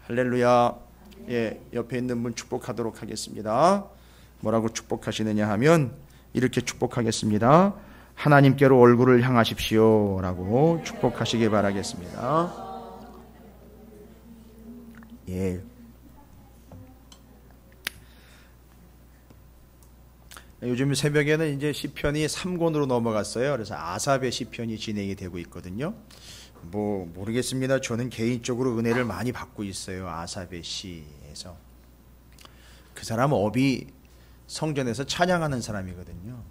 할렐루야. 예, 옆에 있는 분 축복하도록 하겠습니다. 뭐라고 축복하시느냐 하면 이렇게 축복하겠습니다. 하나님께로 얼굴을 향하십시오 라고 축복하시기 바라겠습니다. 예. 요즘 새벽에는 이제 시편이 3권으로 넘어갔어요. 그래서 아삽의 시편이 진행이 되고 있거든요. 뭐 모르겠습니다. 저는 개인적으로 은혜를 많이 받고 있어요. 아삽의 시에서. 그 사람 업이 성전에서 찬양하는 사람이거든요.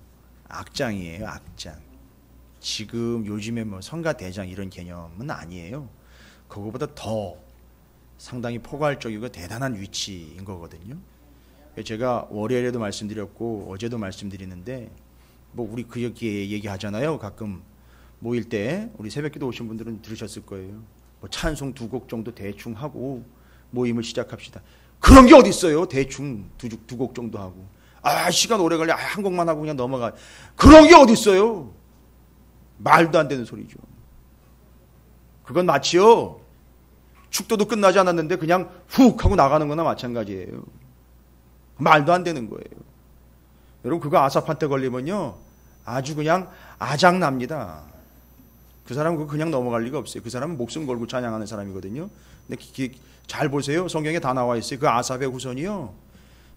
악장이에요. 악장. 지금 요즘에 뭐 성가대장 이런 개념은 아니에요. 그거보다 더 상당히 포괄적이고 대단한 위치인 거거든요. 제가 월요일에도 말씀드렸고 어제도 말씀드리는데 뭐 우리 그저께 얘기하잖아요. 가끔 모일 때 우리 새벽기도 오신 분들은 들으셨을 거예요. 뭐 찬송 2곡 정도 대충 하고 모임을 시작합시다. 그런 게 어디 있어요? 대충 두 곡 정도 하고 시간 오래 걸려 한 곡만 하고 그냥 넘어가. 그런 게 어디 있어요? 말도 안 되는 소리죠. 그건 마치요 축도도 끝나지 않았는데 그냥 훅 하고 나가는 거나 마찬가지예요. 말도 안 되는 거예요. 여러분 그거 아삽한테 걸리면요 아주 그냥 아작납니다. 그 사람은 그거 그냥 넘어갈 리가 없어요. 그 사람은 목숨 걸고 찬양하는 사람이거든요. 근데 잘 보세요. 성경에 다 나와 있어요. 그 아삽의 후손이요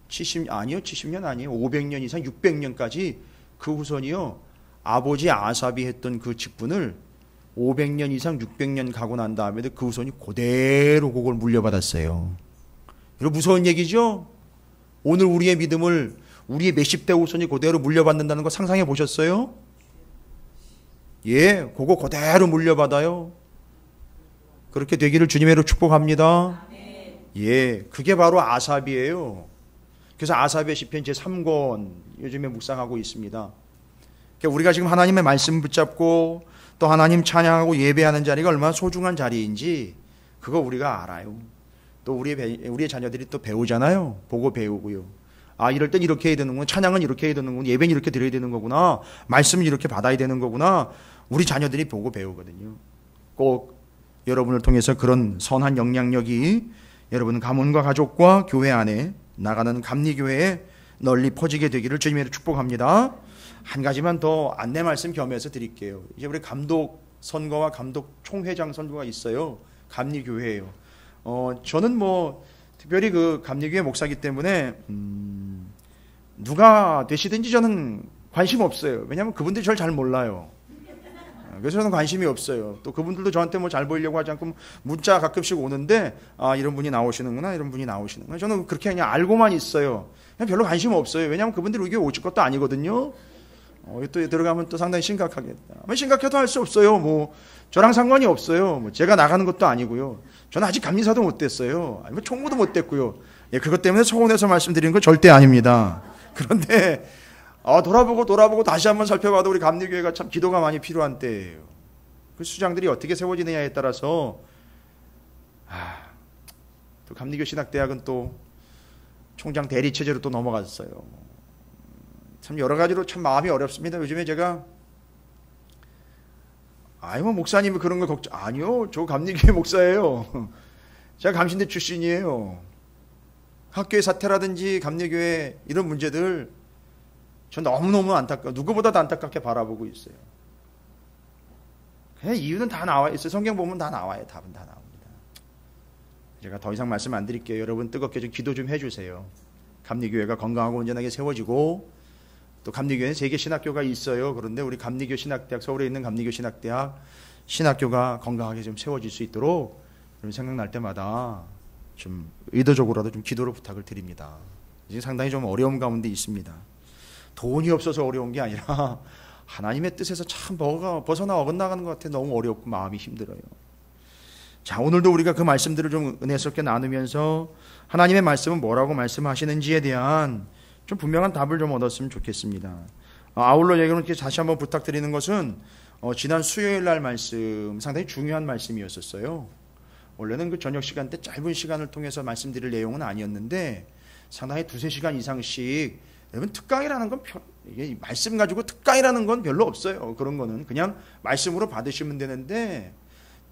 70년 아니에요. 500년 이상 600년까지 그 후손이요 아버지 아삽이 했던 그 직분을 500년 이상 600년 가고 난 다음에도 그 후손이 그대로 그걸 물려받았어요. 여러분 무서운 얘기죠? 오늘 우리의 믿음을 우리의 몇십 대 후손이 그대로 물려받는다는 거 상상해 보셨어요? 예, 그거 그대로 물려받아요. 그렇게 되기를 주님으로 축복합니다. 예, 그게 바로 아삽이에요. 그래서 아삽의 시편 제3권 요즘에 묵상하고 있습니다. 그러니까 우리가 지금 하나님의 말씀 붙잡고 또 하나님 찬양하고 예배하는 자리가 얼마나 소중한 자리인지 그거 우리가 알아요. 또 우리의 자녀들이 또 배우잖아요. 보고 배우고요. 이럴 땐 이렇게 해야 되는구나. 찬양은 이렇게 해야 되는구나. 예배는 이렇게 드려야 되는 거구나. 말씀은 이렇게 받아야 되는 거구나. 우리 자녀들이 보고 배우거든요. 꼭 여러분을 통해서 그런 선한 영향력이 여러분 가문과 가족과 교회 안에 나가는 감리교회에 널리 퍼지게 되기를 주님으로 축복합니다. 한 가지만 더 안내 말씀 겸해서 드릴게요. 이제 우리 감독 선거와 감독 총회장 선거가 있어요. 감리교회예요. 저는 뭐 특별히 그 감리교회 목사기 때문에 누가 되시든지 저는 관심 없어요. 왜냐하면 그분들이 저를 잘 몰라요. 그래서 저는 관심이 없어요. 또 그분들도 저한테 뭐 잘 보이려고 하지 않고 문자 가끔씩 오는데 이런 분이 나오시는구나 이런 분이 나오시는구나. 저는 그렇게 그냥 알고만 있어요. 그냥 별로 관심 없어요. 왜냐하면 그분들이 우리 교회 오실 것도 아니거든요. 또 들어가면 또 상당히 심각하겠다. 심각해도 할 수 없어요. 뭐 저랑 상관이 없어요. 뭐 제가 나가는 것도 아니고요. 저는 아직 감리사도 못 됐어요. 아니면 총무도 못 됐고요. 예, 그것 때문에 서운해서 말씀드리는 건 절대 아닙니다. 그런데 돌아보고 다시 한번 살펴봐도 우리 감리교회가 참 기도가 많이 필요한 때예요. 그 수장들이 어떻게 세워지느냐에 따라서 또 감리교 신학대학은 또 총장 대리 체제로 또 넘어갔어요. 참 여러 가지로 참 마음이 어렵습니다. 요즘에 제가 뭐 목사님이 그런 걸 걱정 아니요. 저 감리교회 목사예요. 제가 감신대 출신이에요. 학교의 사태라든지 감리교회 이런 문제들 저 너무너무 누구보다도 안타깝게 바라보고 있어요. 그냥 이유는 다 나와 있어요. 성경 보면 다 나와요. 답은 다 나옵니다. 제가 더 이상 말씀 안 드릴게요. 여러분 뜨겁게 좀 기도 좀 해주세요. 감리교회가 건강하고 온전하게 세워지고 또 감리교회는 세계 신학교가 있어요. 그런데 우리 감리교 신학대학 서울에 있는 감리교 신학대학 신학교가 건강하게 좀 세워질 수 있도록 생각날 때마다 좀 의도적으로라도 좀 기도를 부탁을 드립니다. 이제 상당히 좀 어려움 가운데 있습니다. 돈이 없어서 어려운 게 아니라 하나님의 뜻에서 참 벗어나 어긋나가는 것 같아 너무 어렵고 마음이 힘들어요. 자, 오늘도 우리가 그 말씀들을 좀 은혜스럽게 나누면서 하나님의 말씀은 뭐라고 말씀하시는지에 대한 좀 분명한 답을 좀 얻었으면 좋겠습니다. 아울러 여러분께 다시 한번 부탁드리는 것은 지난 수요일 날 말씀 상당히 중요한 말씀이었었어요. 원래는 그 저녁 시간 때 짧은 시간을 통해서 말씀드릴 내용은 아니었는데 상당히 2-3시간 이상씩 여러분 특강이라는 건 이게 말씀 가지고 특강이라는 건 별로 없어요. 그런 거는 그냥 말씀으로 받으시면 되는데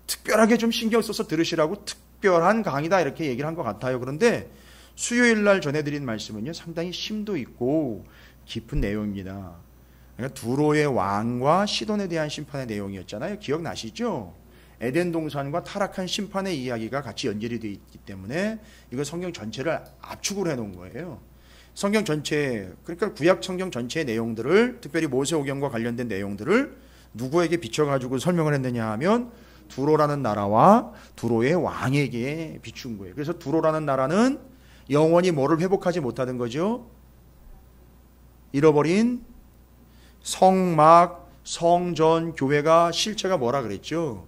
특별하게 좀 신경 써서 들으시라고 특별한 강의다 이렇게 얘기를 한 것 같아요. 그런데 수요일 날 전해드린 말씀은요, 상당히 심도 있고 깊은 내용입니다. 그러니까 두로의 왕과 시돈에 대한 심판의 내용이었잖아요. 기억나시죠? 에덴 동산과 타락한 심판의 이야기가 같이 연결이 되어 있기 때문에 이거 성경 전체를 압축을 해놓은 거예요. 성경 전체, 그러니까 구약 성경 전체의 내용들을, 특별히 모세오경과 관련된 내용들을 누구에게 비춰가지고 설명을 했느냐 하면 두로라는 나라와 두로의 왕에게 비춘 거예요. 그래서 두로라는 나라는 영원히 뭐를 회복하지 못하던 거죠? 잃어버린 성막, 성전, 교회가 실체가 뭐라 그랬죠?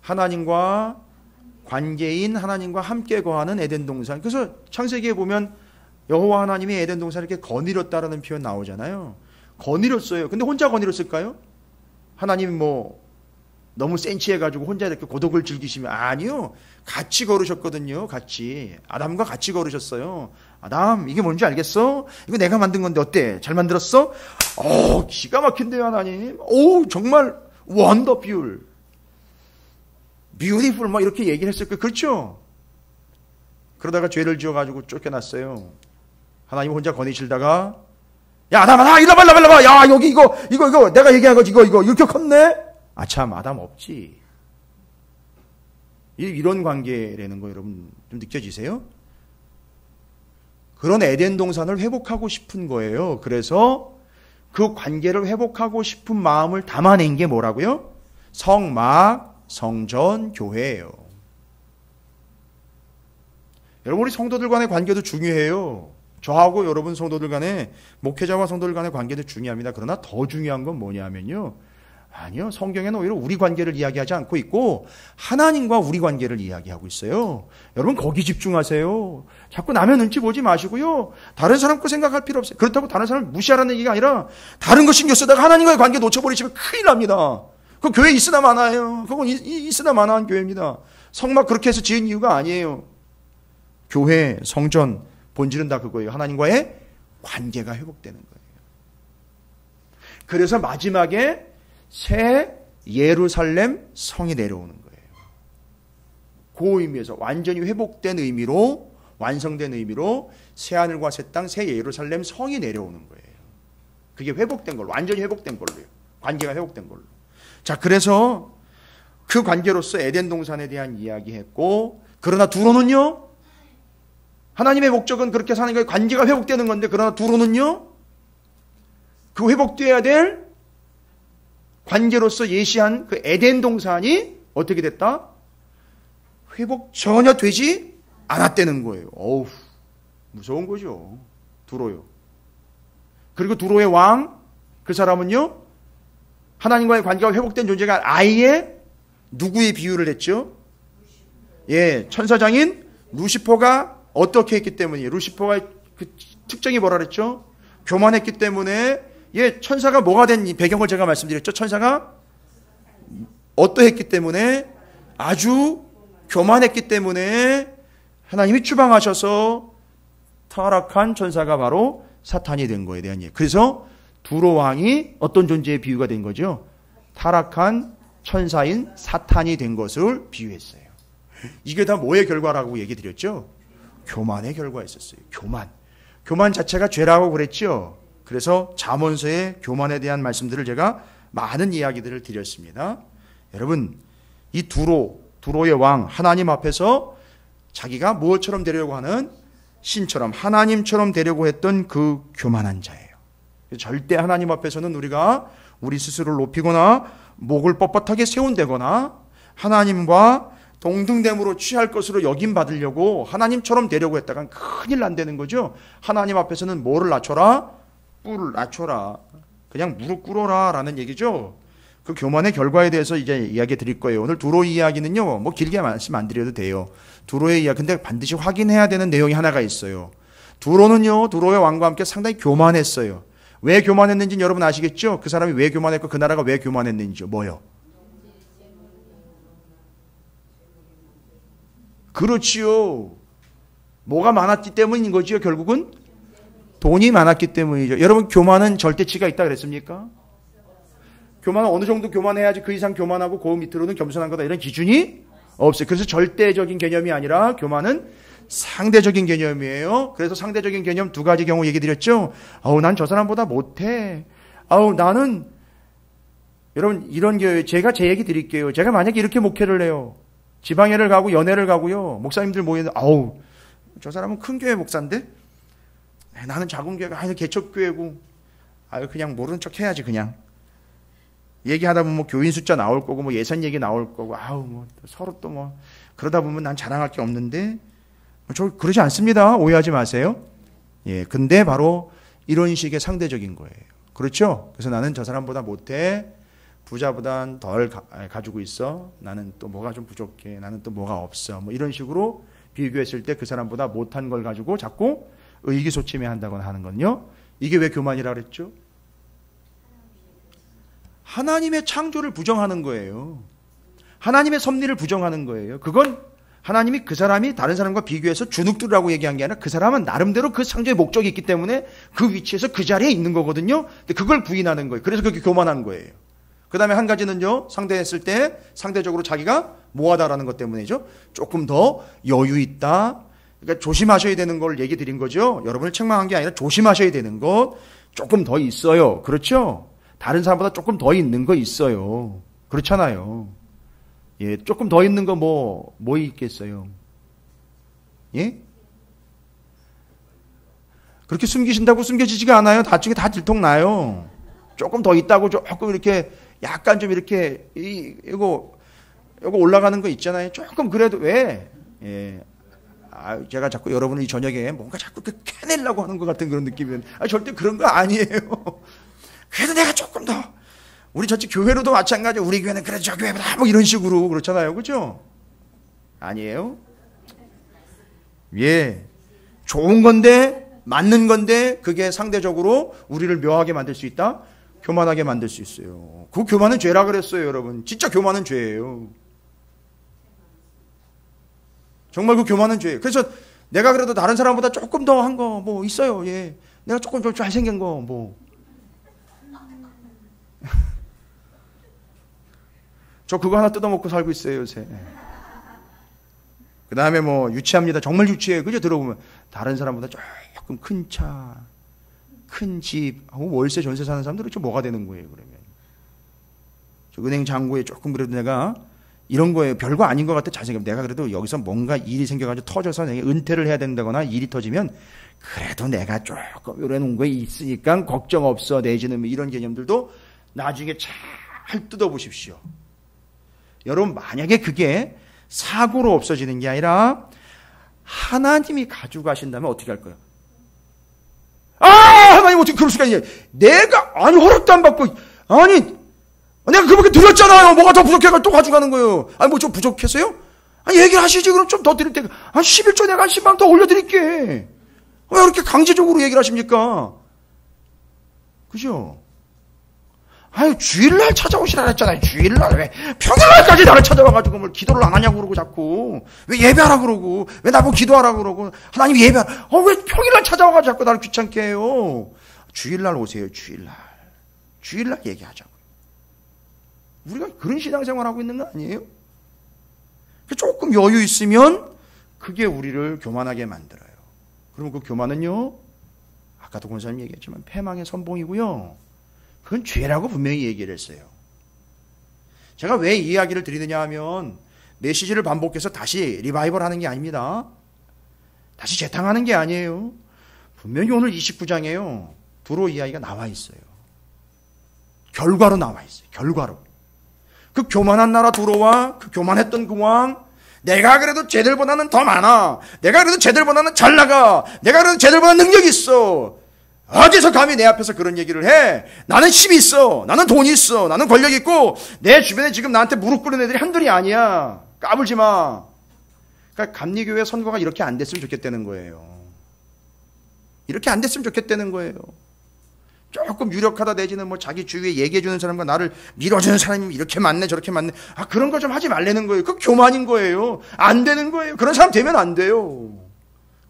하나님과 관계인, 하나님과 함께 거하는 에덴 동산. 그래서 창세기에 보면 여호와 하나님이 에덴 동산을 이렇게 거느렸다라는 표현 나오잖아요. 거느렸어요. 근데 혼자 거느렸을까요? 하나님이 뭐 너무 센치해가지고 혼자 이렇게 고독을 즐기시면, 아니요, 같이 걸으셨거든요. 같이 아담과 같이 걸으셨어요. 아담, 이게 뭔지 알겠어? 이거 내가 만든 건데 어때? 잘 만들었어? 기가 막힌데요, 하나님. 정말 원더풀, 뷰티풀, 막 이렇게 얘기를 했을 거예요. 그렇죠? 그러다가 죄를 지어가지고 쫓겨났어요. 하나님 혼자 거니실다가, 야, 아담아, 일로 와. 야, 여기 이거 내가 얘기한 거지. 이거 이렇게 컸네? 참, 아담 없지. 이런 관계라는 거 여러분 좀 느껴지세요? 그런 에덴 동산을 회복하고 싶은 거예요. 그래서 그 관계를 회복하고 싶은 마음을 담아낸 게 뭐라고요? 성막, 성전, 교회예요. 여러분, 우리 성도들 간의 관계도 중요해요. 저하고 여러분 성도들 간의, 목회자와 성도들 간의 관계도 중요합니다. 그러나 더 중요한 건 뭐냐면요, 아니요, 성경에는 오히려 우리 관계를 이야기하지 않고 있고 하나님과 우리 관계를 이야기하고 있어요. 여러분, 거기 집중하세요. 자꾸 남의 눈치 보지 마시고요, 다른 사람 거 생각할 필요 없어요. 그렇다고 다른 사람을 무시하라는 얘기가 아니라 다른 거 신경 쓰다가 하나님과의 관계 놓쳐버리시면 큰일 납니다. 그 교회 있으나 마나요. 그건 있으나 마나한 교회입니다. 성막 그렇게 해서 지은 이유가 아니에요. 교회, 성전 본질은 다 그거예요. 하나님과의 관계가 회복되는 거예요. 그래서 마지막에 새 예루살렘 성이 내려오는 거예요. 그 의미에서 완전히 회복된 의미로, 완성된 의미로 새하늘과 새 땅, 새 예루살렘 성이 내려오는 거예요. 그게 회복된 걸로, 완전히 회복된 걸로요. 관계가 회복된 걸로. 자, 그래서 그 관계로서 에덴 동산에 대한 이야기했고, 그러나 두로는요, 하나님의 목적은 그렇게 사는 거예요. 관계가 회복되는 건데, 그러나 두로는요, 그 회복되어야 될 관계로서 예시한 그 에덴 동산이 어떻게 됐다? 회복 전혀 되지 않았다는 거예요. 어우, 무서운 거죠. 두로요. 그리고 두로의 왕, 그 사람은요, 하나님과의 관계가 회복된 존재가 아예 누구의 비유를 했죠? 예, 천사장인 루시퍼가 어떻게 했기 때문이에요? 루시퍼가 그 특징이 뭐라 그랬죠? 교만했기 때문에, 예, 천사가 뭐가 된 배경을 제가 말씀드렸죠? 천사가 어떠했기 때문에? 아주 교만했기 때문에 하나님이 추방하셔서 타락한 천사가 바로 사탄이 된 거에 대한 얘기. 그래서 두로 왕이 어떤 존재의 비유가 된 거죠? 타락한 천사인 사탄이 된 것을 비유했어요. 이게 다 뭐의 결과라고 얘기 드렸죠? 교만의 결과였었어요. 교만 자체가 죄라고 그랬죠. 그래서 잠언서의 교만에 대한 말씀들을 제가 많은 이야기들을 드렸습니다. 여러분, 이 두로의 왕, 하나님 앞에서 자기가 무엇처럼 되려고 하는, 신처럼, 하나님처럼 되려고 했던 그 교만한 자예요. 절대 하나님 앞에서는 우리가 우리 스스로를 높이거나 목을 뻣뻣하게 세운다거나 하나님과 동등됨으로 취할 것으로 여김받으려고 하나님처럼 되려고 했다간 큰일 난다는 거죠. 하나님 앞에서는 뭐를 낮춰라? 뿔을 낮춰라. 그냥 무릎 꿇어라 라는 얘기죠. 그 교만의 결과에 대해서 이제 이야기 드릴 거예요. 오늘 두로 이야기는요, 뭐 길게 말씀 안 드려도 돼요. 두로의 이야기, 근데 반드시 확인해야 되는 내용이 하나가 있어요. 두로는요, 두로의 왕과 함께 상당히 교만했어요. 왜 교만했는지는 여러분 아시겠죠? 그 사람이 왜 교만했고 그 나라가 왜 교만했는지요. 뭐요? 그렇지요. 뭐가 많았기 때문인 거지요. 결국은 돈이 많았기 때문이죠. 여러분, 교만은 절대치가 있다 그랬습니까? 교만은 어느 정도 교만해야지 그 이상 교만하고 그 밑으로는 겸손한 거다, 이런 기준이 없어요. 그래서 절대적인 개념이 아니라 교만은 상대적인 개념이에요. 그래서 상대적인 개념 두 가지 경우 얘기 드렸죠. 난 저 사람보다 못해. 나는, 여러분, 이런 게, 제가 제 얘기 드릴게요. 제가 만약에 이렇게 목회를 해요. 지방회를 가고 연회를 가고요. 목사님들 모이는데, 저 사람은 큰 교회 목사인데? 나는 작은 교회가, 개척교회고, 그냥 모르는 척 해야지, 그냥. 얘기하다 보면 교인 숫자 나올 거고, 예산 얘기 나올 거고, 서로 또 그러다 보면 난 자랑할 게 없는데, 저 그러지 않습니다. 오해하지 마세요. 예, 근데 바로 이런 식의 상대적인 거예요. 그렇죠? 그래서 나는 저 사람보다 못해. 부자보단 덜 가지고 있어. 나는 또 뭐가 좀 부족해. 나는 또 뭐가 없어. 이런 식으로 비교했을 때 그 사람보다 못한 걸 가지고 자꾸 의기소침해 한다거나 하는 건요. 이게 왜 교만이라 그랬죠? 하나님의 창조를 부정하는 거예요. 하나님의 섭리를 부정하는 거예요. 그건 하나님이 그 사람이 다른 사람과 비교해서 주눅들라고 얘기한 게 아니라 그 사람은 나름대로 그 창조의 목적이 있기 때문에 그 위치에서 그 자리에 있는 거거든요. 근데 그걸 부인하는 거예요. 그래서 그게 교만한 거예요. 그 다음에 한 가지는요, 상대했을 때 상대적으로 자기가 뭐하다라는 것 때문이죠. 조금 더 여유 있다. 그러니까 조심하셔야 되는 걸 얘기 드린 거죠. 여러분을 책망한 게 아니라 조심하셔야 되는 것 조금 더 있어요. 그렇죠? 다른 사람보다 조금 더 있는 거 있어요. 그렇잖아요. 예, 조금 더 있는 거 뭐 있겠어요? 예? 그렇게 숨기신다고 숨겨지지가 않아요. 나중에 다 들통나요. 조금 더 있다고 조금 이렇게 약간 좀 이렇게 이거 올라가는 거 있잖아요. 조금 그래도 왜? 예. 제가 자꾸 여러분을 이 저녁에 뭔가 자꾸 캐내려고 하는 것 같은 그런 느낌이면 절대 그런 거 아니에요. 그래도 내가 조금 더 우리 저쪽 교회로도 마찬가지로 우리 교회는 그래도 저 교회보다 이런 식으로 그렇잖아요. 그죠? 아니에요? 예. 좋은 건데 맞는 건데 그게 상대적으로 우리를 묘하게 만들 수 있다? 교만하게 만들 수 있어요. 그 교만은 죄라 그랬어요, 여러분. 진짜 교만은 죄예요. 정말 그 교만은 죄예요. 그래서 내가 그래도 다른 사람보다 조금 더 한 거 있어요. 예. 내가 조금 더 잘생긴 거 저 그거 하나 뜯어먹고 살고 있어요, 요새. 그 다음에 유치합니다. 정말 유치해요. 그죠? 들어보면. 다른 사람보다 조금 큰 차, 큰 집, 월세, 전세 사는 사람들은 뭐가 되는 거예요, 그러면. 저 은행 잔고에 조금 그래도 내가 이런 거예요. 별거 아닌 것 같아. 잘생겨. 내가 그래도 여기서 뭔가 일이 생겨가지고 터져서 내가 은퇴를 해야 된다거나 일이 터지면 그래도 내가 조금 이런 거 있으니까 걱정 없어. 내지는 이런 개념들도 나중에 잘 뜯어보십시오. 여러분, 만약에 그게 사고로 없어지는 게 아니라 하나님이 가져가신다면 어떻게 할 거예요? 하나님 어떻게 그럴 수가 있냐? 내가, 허락도 안 받고, 내가 그밖에 드렸잖아요. 뭐가 더 부족해가 또 가져가는 거예요. 좀 부족했어요? 얘기를 하시지. 그럼 좀 더 드릴 테니까. 11조 내가 10만 더 올려드릴게. 왜 이렇게 강제적으로 얘기를 하십니까? 그죠? 주일날 찾아오시라 했잖아요. 주일날. 왜 평일날까지 나를 찾아와가지고 뭘 기도를 안 하냐고 그러고 자꾸. 왜 예배하라 그러고. 왜 나보고 기도하라 그러고. 하나님 예배하라. 왜 평일날 찾아와가지고 자꾸 나를 귀찮게 해요. 주일날 오세요. 주일날. 주일날 얘기하자고. 우리가 그런 신앙생활하고 있는 거 아니에요? 조금 여유 있으면 그게 우리를 교만하게 만들어요. 그러면 그 교만은요, 아까도 권사님 얘기했지만 패망의 선봉이고요. 그건 죄라고 분명히 얘기를 했어요. 제가 왜 이 이야기를 드리느냐 하면 메시지를 반복해서 다시 리바이벌 하는 게 아닙니다. 다시 재탕하는 게 아니에요. 분명히 오늘 29장에요. 두로 이야기가 나와 있어요. 결과로 나와 있어요. 결과로. 그 교만한 나라 두로와 그 교만했던 그 왕, 내가 그래도 쟤들보다는 더 많아. 내가 그래도 쟤들보다는 잘 나가. 내가 그래도 쟤들보다 능력이 있어. 어디서 감히 내 앞에서 그런 얘기를 해? 나는 힘이 있어. 나는 돈이 있어. 나는 권력이 있고 내 주변에 지금 나한테 무릎 꿇는 애들이 한둘이 아니야. 까불지 마. 그러니까 감리교회 선거가 이렇게 안 됐으면 좋겠다는 거예요. 이렇게 안 됐으면 좋겠다는 거예요. 조금 유력하다 내지는 자기 주위에 얘기해주는 사람과 나를 밀어주는 사람이 이렇게 많네 저렇게 많네. 그런 거 좀 하지 말라는 거예요. 그 교만인 거예요. 안 되는 거예요. 그런 사람 되면 안 돼요.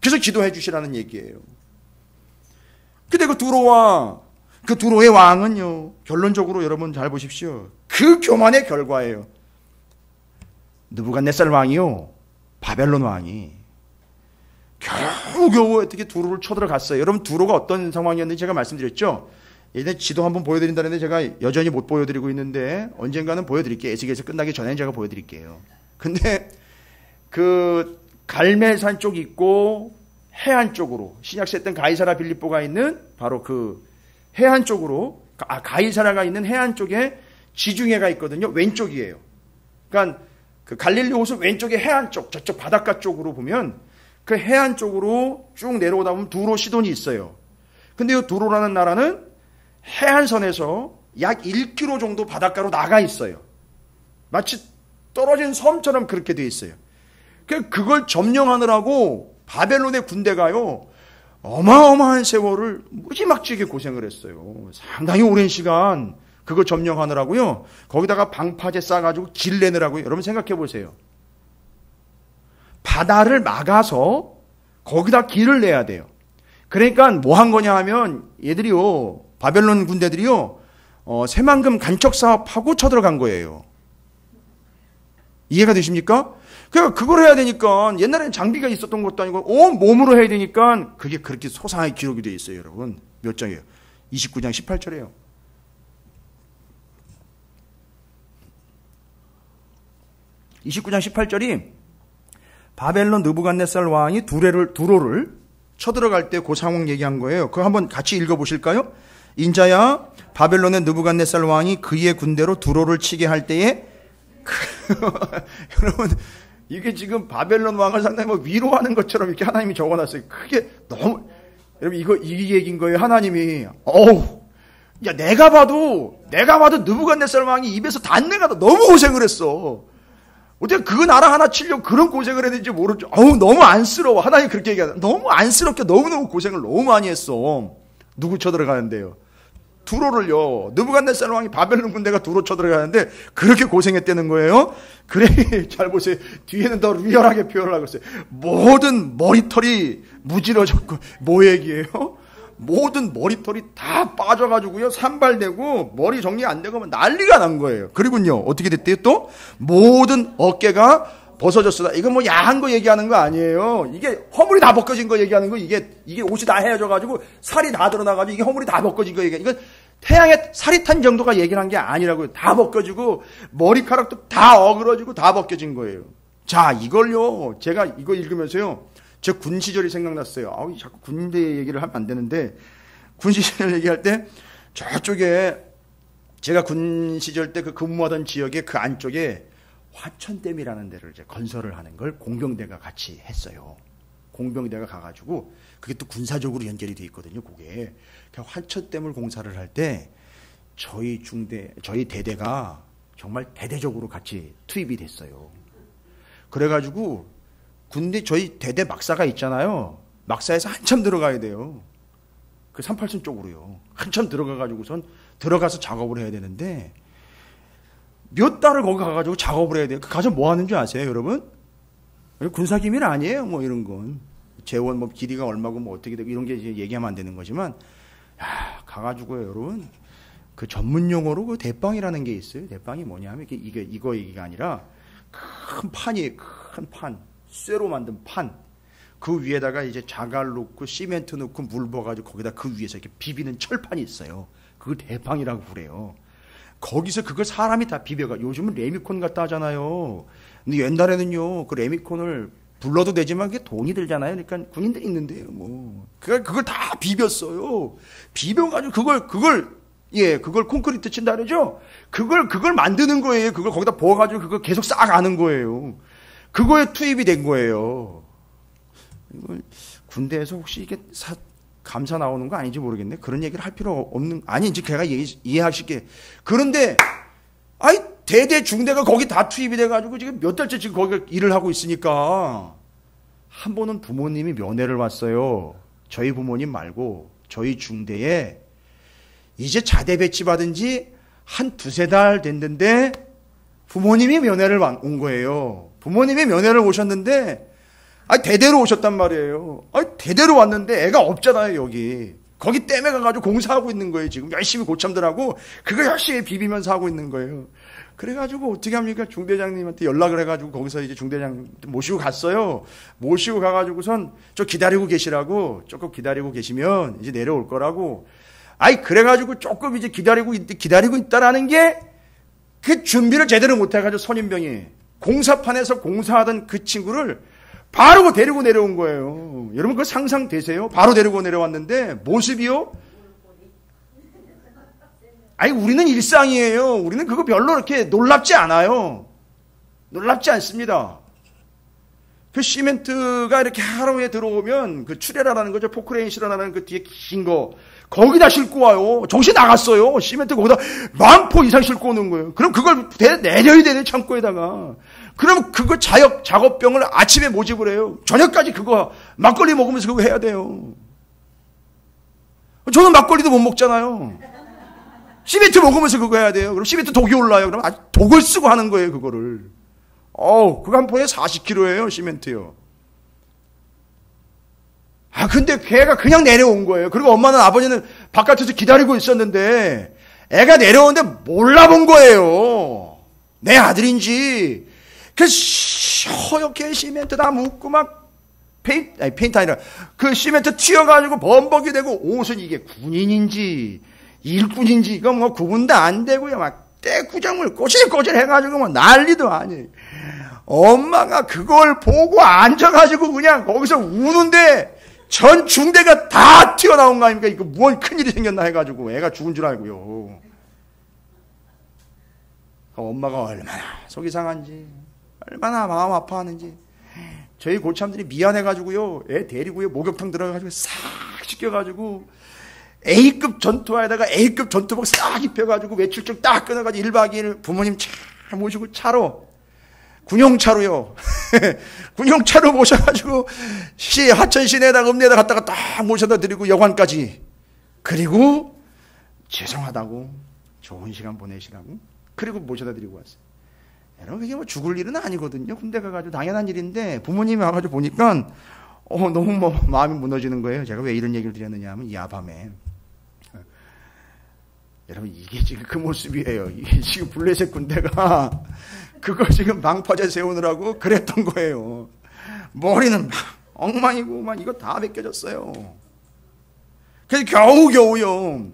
그래서 기도해 주시라는 얘기예요. 근데 그 두로의 왕은요, 결론적으로 여러분 잘 보십시오. 그 교만의 결과예요. 느부갓네살 왕이요, 바벨론 왕이 겨우겨우 어떻게 두로를 쳐들어갔어요. 여러분, 두로가 어떤 상황이었는지 제가 말씀드렸죠. 예전에 지도 한번 보여드린다는데 제가 여전히 못 보여드리고 있는데 언젠가는 보여드릴게요. 에스겔서 끝나기 전에는 제가 보여드릴게요. 근데 그 갈멜산 쪽 있고 해안 쪽으로, 신약시대 때 가이사라 빌립보가 있는 바로 그 해안 쪽으로, 가이사라가 있는 해안 쪽에 지중해가 있거든요. 왼쪽이에요. 그러니까 그 갈릴리 호수 왼쪽에 해안 쪽, 저쪽 바닷가 쪽으로 보면 그 해안 쪽으로 쭉 내려오다 보면 두로 시돈이 있어요. 근데 이 두로라는 나라는 해안선에서 약 1km 정도 바닷가로 나가 있어요. 마치 떨어진 섬처럼 그렇게 돼 있어요. 그걸 점령하느라고 바벨론의 군대가요, 어마어마한 세월을 무지막지하게 고생을 했어요. 상당히 오랜 시간 그거 점령하느라고요. 거기다가 방파제 싸가지고 길 내느라고요. 여러분 생각해 보세요. 바다를 막아서 거기다 길을 내야 돼요. 그러니까 뭐 한 거냐 하면 얘들이요, 바벨론 군대들이요, 새만금 간척 사업하고 쳐들어간 거예요. 이해가 되십니까? 그러니까 그걸 해야 되니까 옛날에는 장비가 있었던 것도 아니고 온 몸으로 해야 되니까 그게 그렇게 소상하게 기록이 되어 있어요. 여러분, 몇 장이에요? 29장 18절이에요. 29장 18절이 바벨론 느부갓네살 왕이 두로를 쳐들어갈 때 그 상황 얘기한 거예요. 그거 한번 같이 읽어보실까요? 인자야, 바벨론의 느부갓네살 왕이 그의 군대로 두로를 치게 할 때에 여러분, 이게 지금 바벨론 왕을 상당히 뭐 위로하는 것처럼 이렇게 하나님이 적어놨어요. 그게 너무, 여러분, 이 얘기인 거예요. 하나님이, 야, 내가 봐도 느부갓네살 왕이 입에서 단내가 너무 고생을 했어. 어떻게 그 나라 하나 치려고 그런 고생을 했는지 모르죠. 너무 안쓰러워. 하나님 그렇게 얘기하다. 너무 안쓰럽게 너무너무 고생을 너무 많이 했어. 누구 쳐들어가는데요? 두로를요. 느부갓네살 왕이 바벨론 군대가 두로 쳐들어가는데 그렇게 고생했다는 거예요. 그래, 잘 보세요. 뒤에는 더 리얼하게 표현을 하고 있어요. 모든 머리털이 무질어졌고, 뭐 얘기예요? 모든 머리털이 다 빠져가지고요, 산발되고 머리 정리 안 되고 난리가 난 거예요. 그리고요, 어떻게 됐대요? 또 모든 어깨가 벗어졌으다. 이거 뭐 야한 거 얘기하는 거 아니에요. 이게 허물이 다 벗겨진 거 얘기하는 거. 이게 옷이 다 헤어져가지고 살이 다 드러나가지고 이게 허물이 다 벗겨진 거 얘기. 이건 태양에 살이 탄 정도가 얘기를 한 게 아니라고요. 다 벗겨지고 머리카락도 다 어그러지고 다 벗겨진 거예요. 자, 이걸요, 제가 이거 읽으면서요, 저 군 시절이 생각났어요. 자꾸 군대 얘기를 하면 안 되는데, 군 시절 얘기할 때 저쪽에 제가 군 시절 때 그 근무하던 지역의 그 안쪽에 화천댐이라는 데를 이제 건설을 하는 걸 공병대가 같이 했어요. 공병대가 가가지고 그게 또 군사적으로 연결이 돼 있거든요. 그게 화천댐을 공사를 할 때 저희 대대가 정말 대대적으로 같이 투입이 됐어요. 그래가지고 군대 저희 대대 막사가 있잖아요. 막사에서 한참 들어가야 돼요. 그 38선 쪽으로요. 한참 들어가가지고선 들어가서 작업을 해야 되는데 몇 달을 거기 가가지고 작업을 해야 돼요. 가서 뭐 하는 줄 아세요, 여러분? 군사기밀 아니에요, 뭐 이런 건. 재원 뭐 길이가 얼마고 뭐 어떻게 되고 이런 게 이제 얘기하면 안 되는 거지만, 가가지고요, 여러분. 그 전문 용어로 그 대빵이라는 게 있어요. 대빵이 뭐냐면 이거 얘기가 아니라 큰 판이에요, 큰 판. 쇠로 만든 판. 그 위에다가 이제 자갈 넣고 시멘트 넣고 물 부어가지고 거기다 그 위에서 이렇게 비비는 철판이 있어요. 그걸 대빵이라고 그래요. 거기서 그걸 사람이 다 비벼가. 요즘은 레미콘 갖다 하잖아요. 근데 옛날에는요, 그 레미콘을 불러도 되지만 그게 돈이 들잖아요. 그러니까 군인들이 있는데요, 뭐. 그걸 다 비볐어요. 비벼가지고 그걸 콘크리트 친다 그러죠? 그걸 만드는 거예요. 그걸 거기다 부어가지고 그걸 계속 쌓아가는 거예요. 그거에 투입이 된 거예요. 이걸 군대에서 혹시 이게 감사 나오는 거 아닌지 모르겠네. 그런 얘기를 할 필요 없는, 아니, 이제 걔가 이해하실게. 그런데, 대대 중대가 거기 다 투입이 돼가지고 지금 몇 달째 지금 거기 일을 하고 있으니까, 한 번은 부모님이 면회를 왔어요. 저희 부모님 말고, 저희 중대에, 이제 자대 배치 받은 지 한 두세 달 됐는데, 부모님이 면회를 온 거예요. 부모님이 면회를 오셨는데, 대대로 오셨단 말이에요. 대대로 왔는데 애가 없잖아요, 여기. 거기 댐에 가가지고 공사하고 있는 거예요. 지금 열심히 고참들하고 그거 열심히 비비면서 하고 있는 거예요. 그래가지고 어떻게 합니까? 중대장님한테 연락을 해가지고 거기서 이제 중대장 모시고 갔어요. 모시고 가가지고선 저 기다리고 계시라고, 조금 기다리고 계시면 이제 내려올 거라고. 아이, 그래가지고 조금 이제 기다리고 있다라는 게 그 준비를 제대로 못해가지고 선임병이 공사판에서 공사하던 그 친구를 바로 데리고 내려온 거예요. 여러분 그거 상상되세요? 바로 데리고 내려왔는데 모습이요? 아니, 우리는 일상이에요. 우리는 그거 별로 이렇게 놀랍지 않아요. 놀랍지 않습니다. 그 시멘트가 이렇게 하루에 들어오면 그 추레라라는 거죠. 포크레인 실어나가는 그 뒤에 긴 거. 거기다 싣고 와요. 정신 나갔어요. 시멘트 거기다 10,000포 이상 싣고 오는 거예요. 그럼 그걸 내려야 되는 창고에다가. 그럼 그거 작업병을 아침에 모집을 해요. 저녁까지 그거 막걸리 먹으면서 그거 해야 돼요. 저는 막걸리도 못 먹잖아요. 시멘트 먹으면서 그거 해야 돼요. 그럼 시멘트 독이 올라요. 그럼 아주 독을 쓰고 하는 거예요, 그거를. 그거 한 포에 40kg예요, 시멘트요. 근데 걔가 그냥 내려온 거예요. 그리고 엄마는 아버지는 바깥에서 기다리고 있었는데 애가 내려오는데 몰라본 거예요. 내 아들인지. 그래서 허옇게 시멘트 다 묻고 막 페인트 아니라 그 시멘트 튀어가지고 범벅이 되고 옷은 이게 군인인지 일꾼인지 이거 뭐 구분도 안 되고요. 막 떼구정을 꼬질꼬질 해가지고 뭐 난리도 아니에요. 엄마가 그걸 보고 앉아가지고 그냥 거기서 우는데 전 중대가 다 튀어나온 거 아닙니까? 이거 뭔 큰일이 생겼나 해가지고 애가 죽은 줄 알고요. 엄마가 얼마나 속이 상한지, 얼마나 마음 아파하는지. 저희 고참들이 미안해가지고요, 애 데리고요, 목욕탕 들어가가지고 싹 씻겨가지고 A급 전투화에다가 A급 전투복 싹 입혀가지고 외출증 딱 끊어가지고 1박 2일 부모님 차 모시고 차로, 군용차로요. 군용차로 모셔가지고 하천 시내에다가 읍내에다 갔다가 딱 모셔다 드리고 여관까지. 그리고 죄송하다고 좋은 시간 보내시라고. 그리고 모셔다 드리고 왔어요. 여러분 이게 뭐 죽을 일은 아니거든요. 군대 가가지고 당연한 일인데 부모님이 와가지고 보니까 너무 뭐 마음이 무너지는 거예요. 제가 왜 이런 얘기를 드렸느냐 하면 이 야밤에 여러분 이게 지금 그 모습이에요. 이게 지금 블레셋 군대가 그거 지금 방파제 세우느라고 그랬던 거예요. 머리는 막 엉망이고 막 이거 다 벗겨졌어요. 그래서 겨우겨우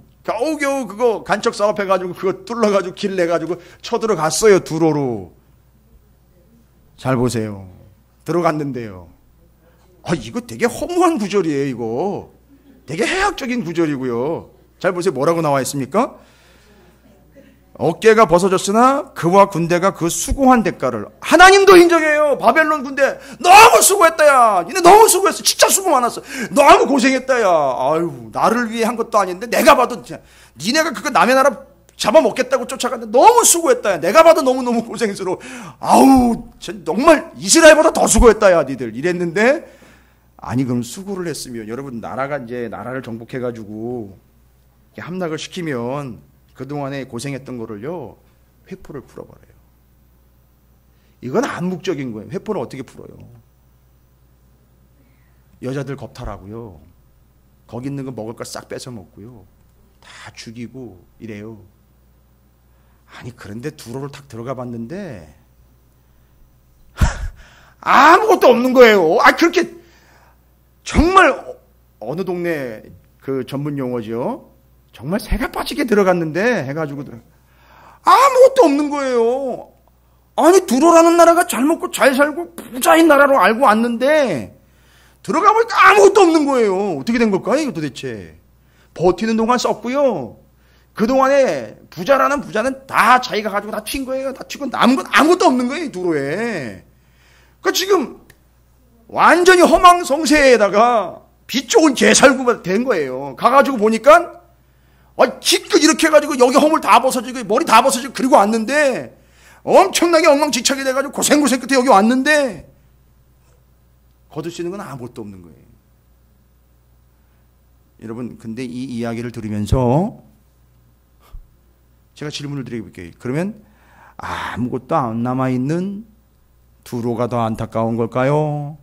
그거 간척 사업해가지고 그거 뚫러가지고 길 내가지고 쳐들어갔어요. 두로로. 잘 보세요. 들어갔는데요. 이거 되게 허무한 구절이에요. 이거 되게 해학적인 구절이고요. 잘 보세요. 뭐라고 나와 있습니까? 어깨가 벗어졌으나 그와 군대가 그 수고한 대가를. 하나님도 인정해요. 바벨론 군대 너무 수고했다 야. 니네 너무 수고했어. 진짜 수고 많았어. 너무 고생했다 야. 아유, 나를 위해 한 것도 아닌데 내가 봐도 니네가 그거 남의 나라 잡아먹겠다고 쫓아갔는데 너무 수고했다 야. 내가 봐도 너무너무 고생스러워. 아우, 정말 이스라엘보다 더 수고했다 야 니들. 이랬는데 아니 그럼 수고를 했으면 여러분 나라가 이제 나라를 정복해가지고 함락을 시키면 그동안에 고생했던 거를요, 회포를 풀어버려요. 이건 암묵적인 거예요. 회포를 어떻게 풀어요? 여자들 겁탈하고요. 거기 있는 거 먹을 거 싹 뺏어 먹고요. 다 죽이고 이래요. 아니, 그런데 두로를 탁 들어가 봤는데, 아무것도 없는 거예요. 그렇게, 정말, 어느 동네 그 전문 용어죠. 정말 새가 빠지게 들어갔는데 해가지고 아무것도 없는 거예요. 아니 두로라는 나라가 잘 먹고 잘 살고 부자인 나라로 알고 왔는데 들어가 보니까 아무것도 없는 거예요. 어떻게 된 걸까요 이거 도대체. 버티는 동안 썼고요. 그동안에 부자라는 부자는 다 자기가 가지고 다 튄 거예요. 다 튀고 남은 건 아무것도 없는 거예요. 두로에. 그러니까 지금 완전히 허망성쇠에다가 빛 좋은 개살구가 된 거예요. 가가지고 보니까 기껏 이렇게 해가지고 여기 허물 다 벗어지고 머리 다 벗어지고 그리고 왔는데 엄청나게 엉망진창이 돼가지고 고생 끝에 여기 왔는데 거둘 수 있는 건 아무것도 없는 거예요. 여러분 근데 이 이야기를 들으면서 제가 질문을 드려볼게요. 그러면 아무것도 안 남아있는 두로가 더 안타까운 걸까요?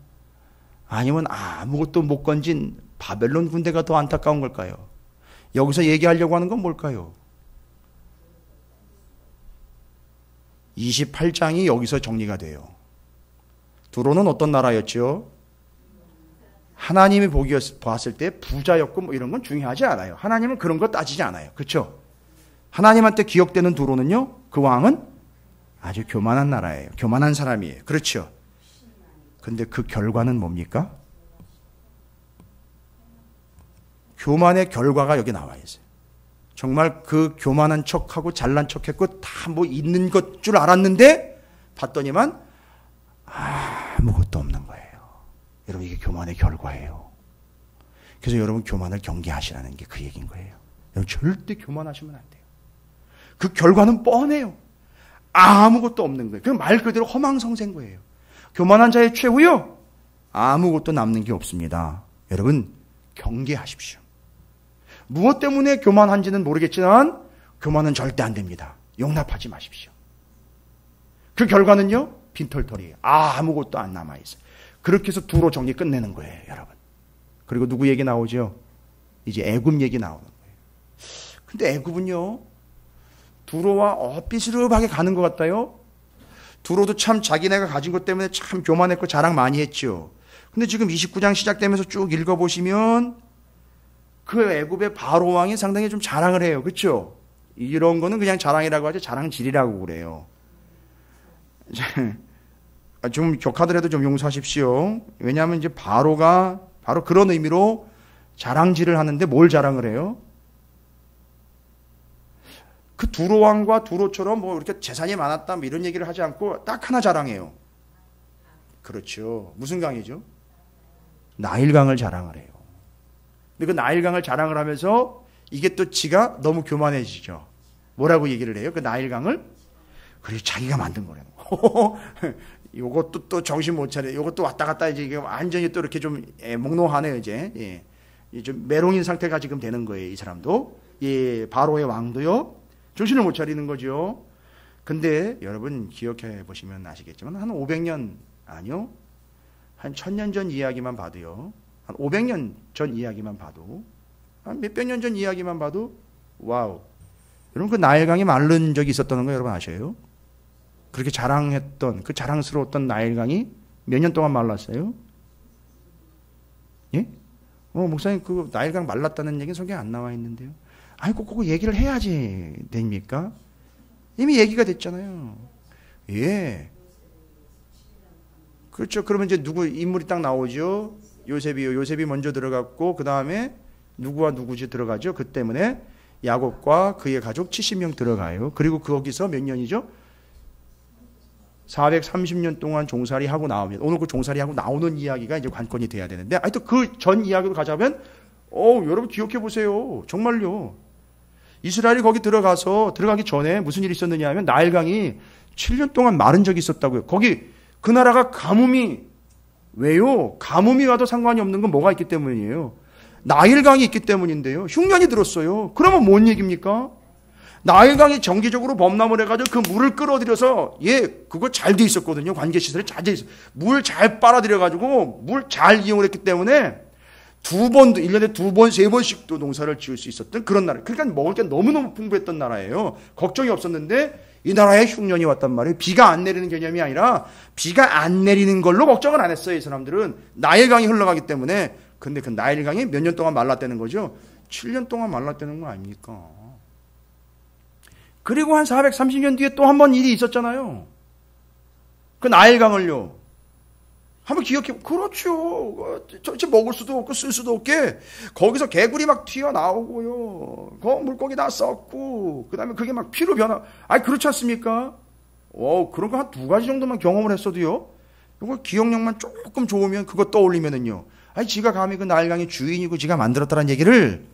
아니면 아무것도 못 건진 바벨론 군대가 더 안타까운 걸까요? 여기서 얘기하려고 하는 건 뭘까요? 28장이 여기서 정리가 돼요. 두로는 어떤 나라였죠? 하나님이 보았을 때 부자였고 뭐 이런 건 중요하지 않아요. 하나님은 그런 거 따지지 않아요. 그렇죠? 하나님한테 기억되는 두로는요, 그 왕은 아주 교만한 나라예요. 교만한 사람이에요. 그렇죠? 근데 그 결과는 뭡니까? 교만의 결과가 여기 나와 있어요. 정말 그 교만한 척하고 잘난 척했고 다 뭐 있는 것 줄 알았는데 봤더니만 아무것도 없는 거예요. 여러분, 이게 교만의 결과예요. 그래서 여러분, 교만을 경계하시라는 게 그 얘기인 거예요. 여러분, 절대 교만하시면 안 돼요. 그 결과는 뻔해요. 아무것도 없는 거예요. 그 말 그대로 허망성세인 거예요. 교만한 자의 최후요, 아무것도 남는 게 없습니다. 여러분, 경계하십시오. 무엇 때문에 교만한지는 모르겠지만 교만은 절대 안 됩니다. 용납하지 마십시오. 그 결과는요, 빈털털이에요. 아무것도 안 남아있어요. 그렇게 해서 두로 정리 끝내는 거예요, 여러분. 그리고 누구 얘기 나오죠? 이제 애굽 얘기 나오는 거예요. 근데 애굽은요, 두로와 삐스름하게 가는 것 같아요. 두로도 참 자기네가 가진 것 때문에 참 교만했고 자랑 많이 했죠. 근데 지금 29장 시작되면서 쭉 읽어보시면 그 애굽의 바로 왕이 상당히 좀 자랑을 해요. 그렇죠? 이런 거는 그냥 자랑이라고 하지 자랑질이라고 그래요. 좀 격하더라도 좀 용서하십시오. 왜냐하면 이제 바로가 바로 그런 의미로 자랑질을 하는데 뭘 자랑을 해요? 그 두로 왕과 두로처럼 뭐 이렇게 재산이 많았다 뭐 이런 얘기를 하지 않고 딱 하나 자랑해요. 그렇죠. 무슨 강이죠? 나일강을 자랑을 해요. 근데 그 나일강을 자랑을 하면서 이게 또 지가 너무 교만해지죠. 뭐라고 얘기를 해요? 그 나일강을? 그래, 자기가 만든 거라는 거. 요것도 또 정신 못 차려. 요것도 왔다 갔다 이제 이게 완전히 또 이렇게 좀 몽롱하네요, 이제. 예. 좀 메롱인 상태가 지금 되는 거예요, 이 사람도. 예, 바로의 왕도요. 정신을 못 차리는 거죠. 근데 여러분 기억해 보시면 아시겠지만 한 500년 아니요. 한 1000년 전 이야기만 봐도요. 한 500년 전 이야기만 봐도 한 몇백 년 전 이야기만 봐도 와우. 여러분 그 나일강이 마른 적이 있었다는 거 여러분 아셔요? 그렇게 자랑했던 그 자랑스러웠던 나일강이 몇 년 동안 말랐어요? 예? 목사님 그 나일강 말랐다는 얘기는 성경에 안 나와 있는데요. 아니 꼭 얘기를 해야지 됩니까? 이미 얘기가 됐잖아요. 예. 그렇죠. 그러면 이제 누구 인물이 딱 나오죠. 요셉이요. 요셉이 먼저 들어갔고 그 다음에 누구와 누구지 들어가죠. 그 때문에 야곱과 그의 가족 70명 들어가요. 그리고 거기서 몇 년이죠? 430년 동안 종살이 하고 나옵니다. 오늘 그 종살이 하고 나오는 이야기가 이제 관건이 돼야 되는데, 하여튼 그 전 이야기로 가자면, 여러분 기억해 보세요. 정말요. 이스라엘이 거기 들어가기 전에 무슨 일이 있었느냐 하면 나일강이 7년 동안 마른 적이 있었다고요. 거기 그 나라가 가뭄이 왜요? 가뭄이 와도 상관이 없는 건 뭐가 있기 때문이에요. 나일강이 있기 때문인데요. 흉년이 들었어요. 그러면 뭔 얘기입니까? 나일강이 정기적으로 범람을 해가지고 그 물을 끌어들여서 그거 잘 돼 있었거든요. 관계시설이 잘 돼 있어요. 물 잘 빨아들여가지고 물 잘 이용을 했기 때문에 1년에 2번, 3번씩도 농사를 지을 수 있었던 그런 나라. 그러니까 먹을 게 너무너무 풍부했던 나라예요. 걱정이 없었는데 이 나라에 흉년이 왔단 말이에요. 비가 안 내리는 개념이 아니라 비가 안 내리는 걸로 걱정을 안 했어요. 이 사람들은 나일강이 흘러가기 때문에. 근데 그 나일강이 몇 년 동안 말랐다는 거죠. 7년 동안 말랐다는 거 아닙니까? 그리고 한 430년 뒤에 또 한 번 일이 있었잖아요. 그 나일강을요. 한번 기억해. 그렇죠. 전체 먹을 수도 없고 쓸 수도 없게 거기서 개구리 막 튀어나오고요. 물고기 다 썩고 그다음에 그게 막 피로 변화. 그렇지 않습니까? 그런 거 한 2가지 정도만 경험을 했어도요. 이거 기억력만 조금 좋으면 그거 떠올리면은요. 지가 감히 그 나일강의 주인이고 지가 만들었다는 얘기를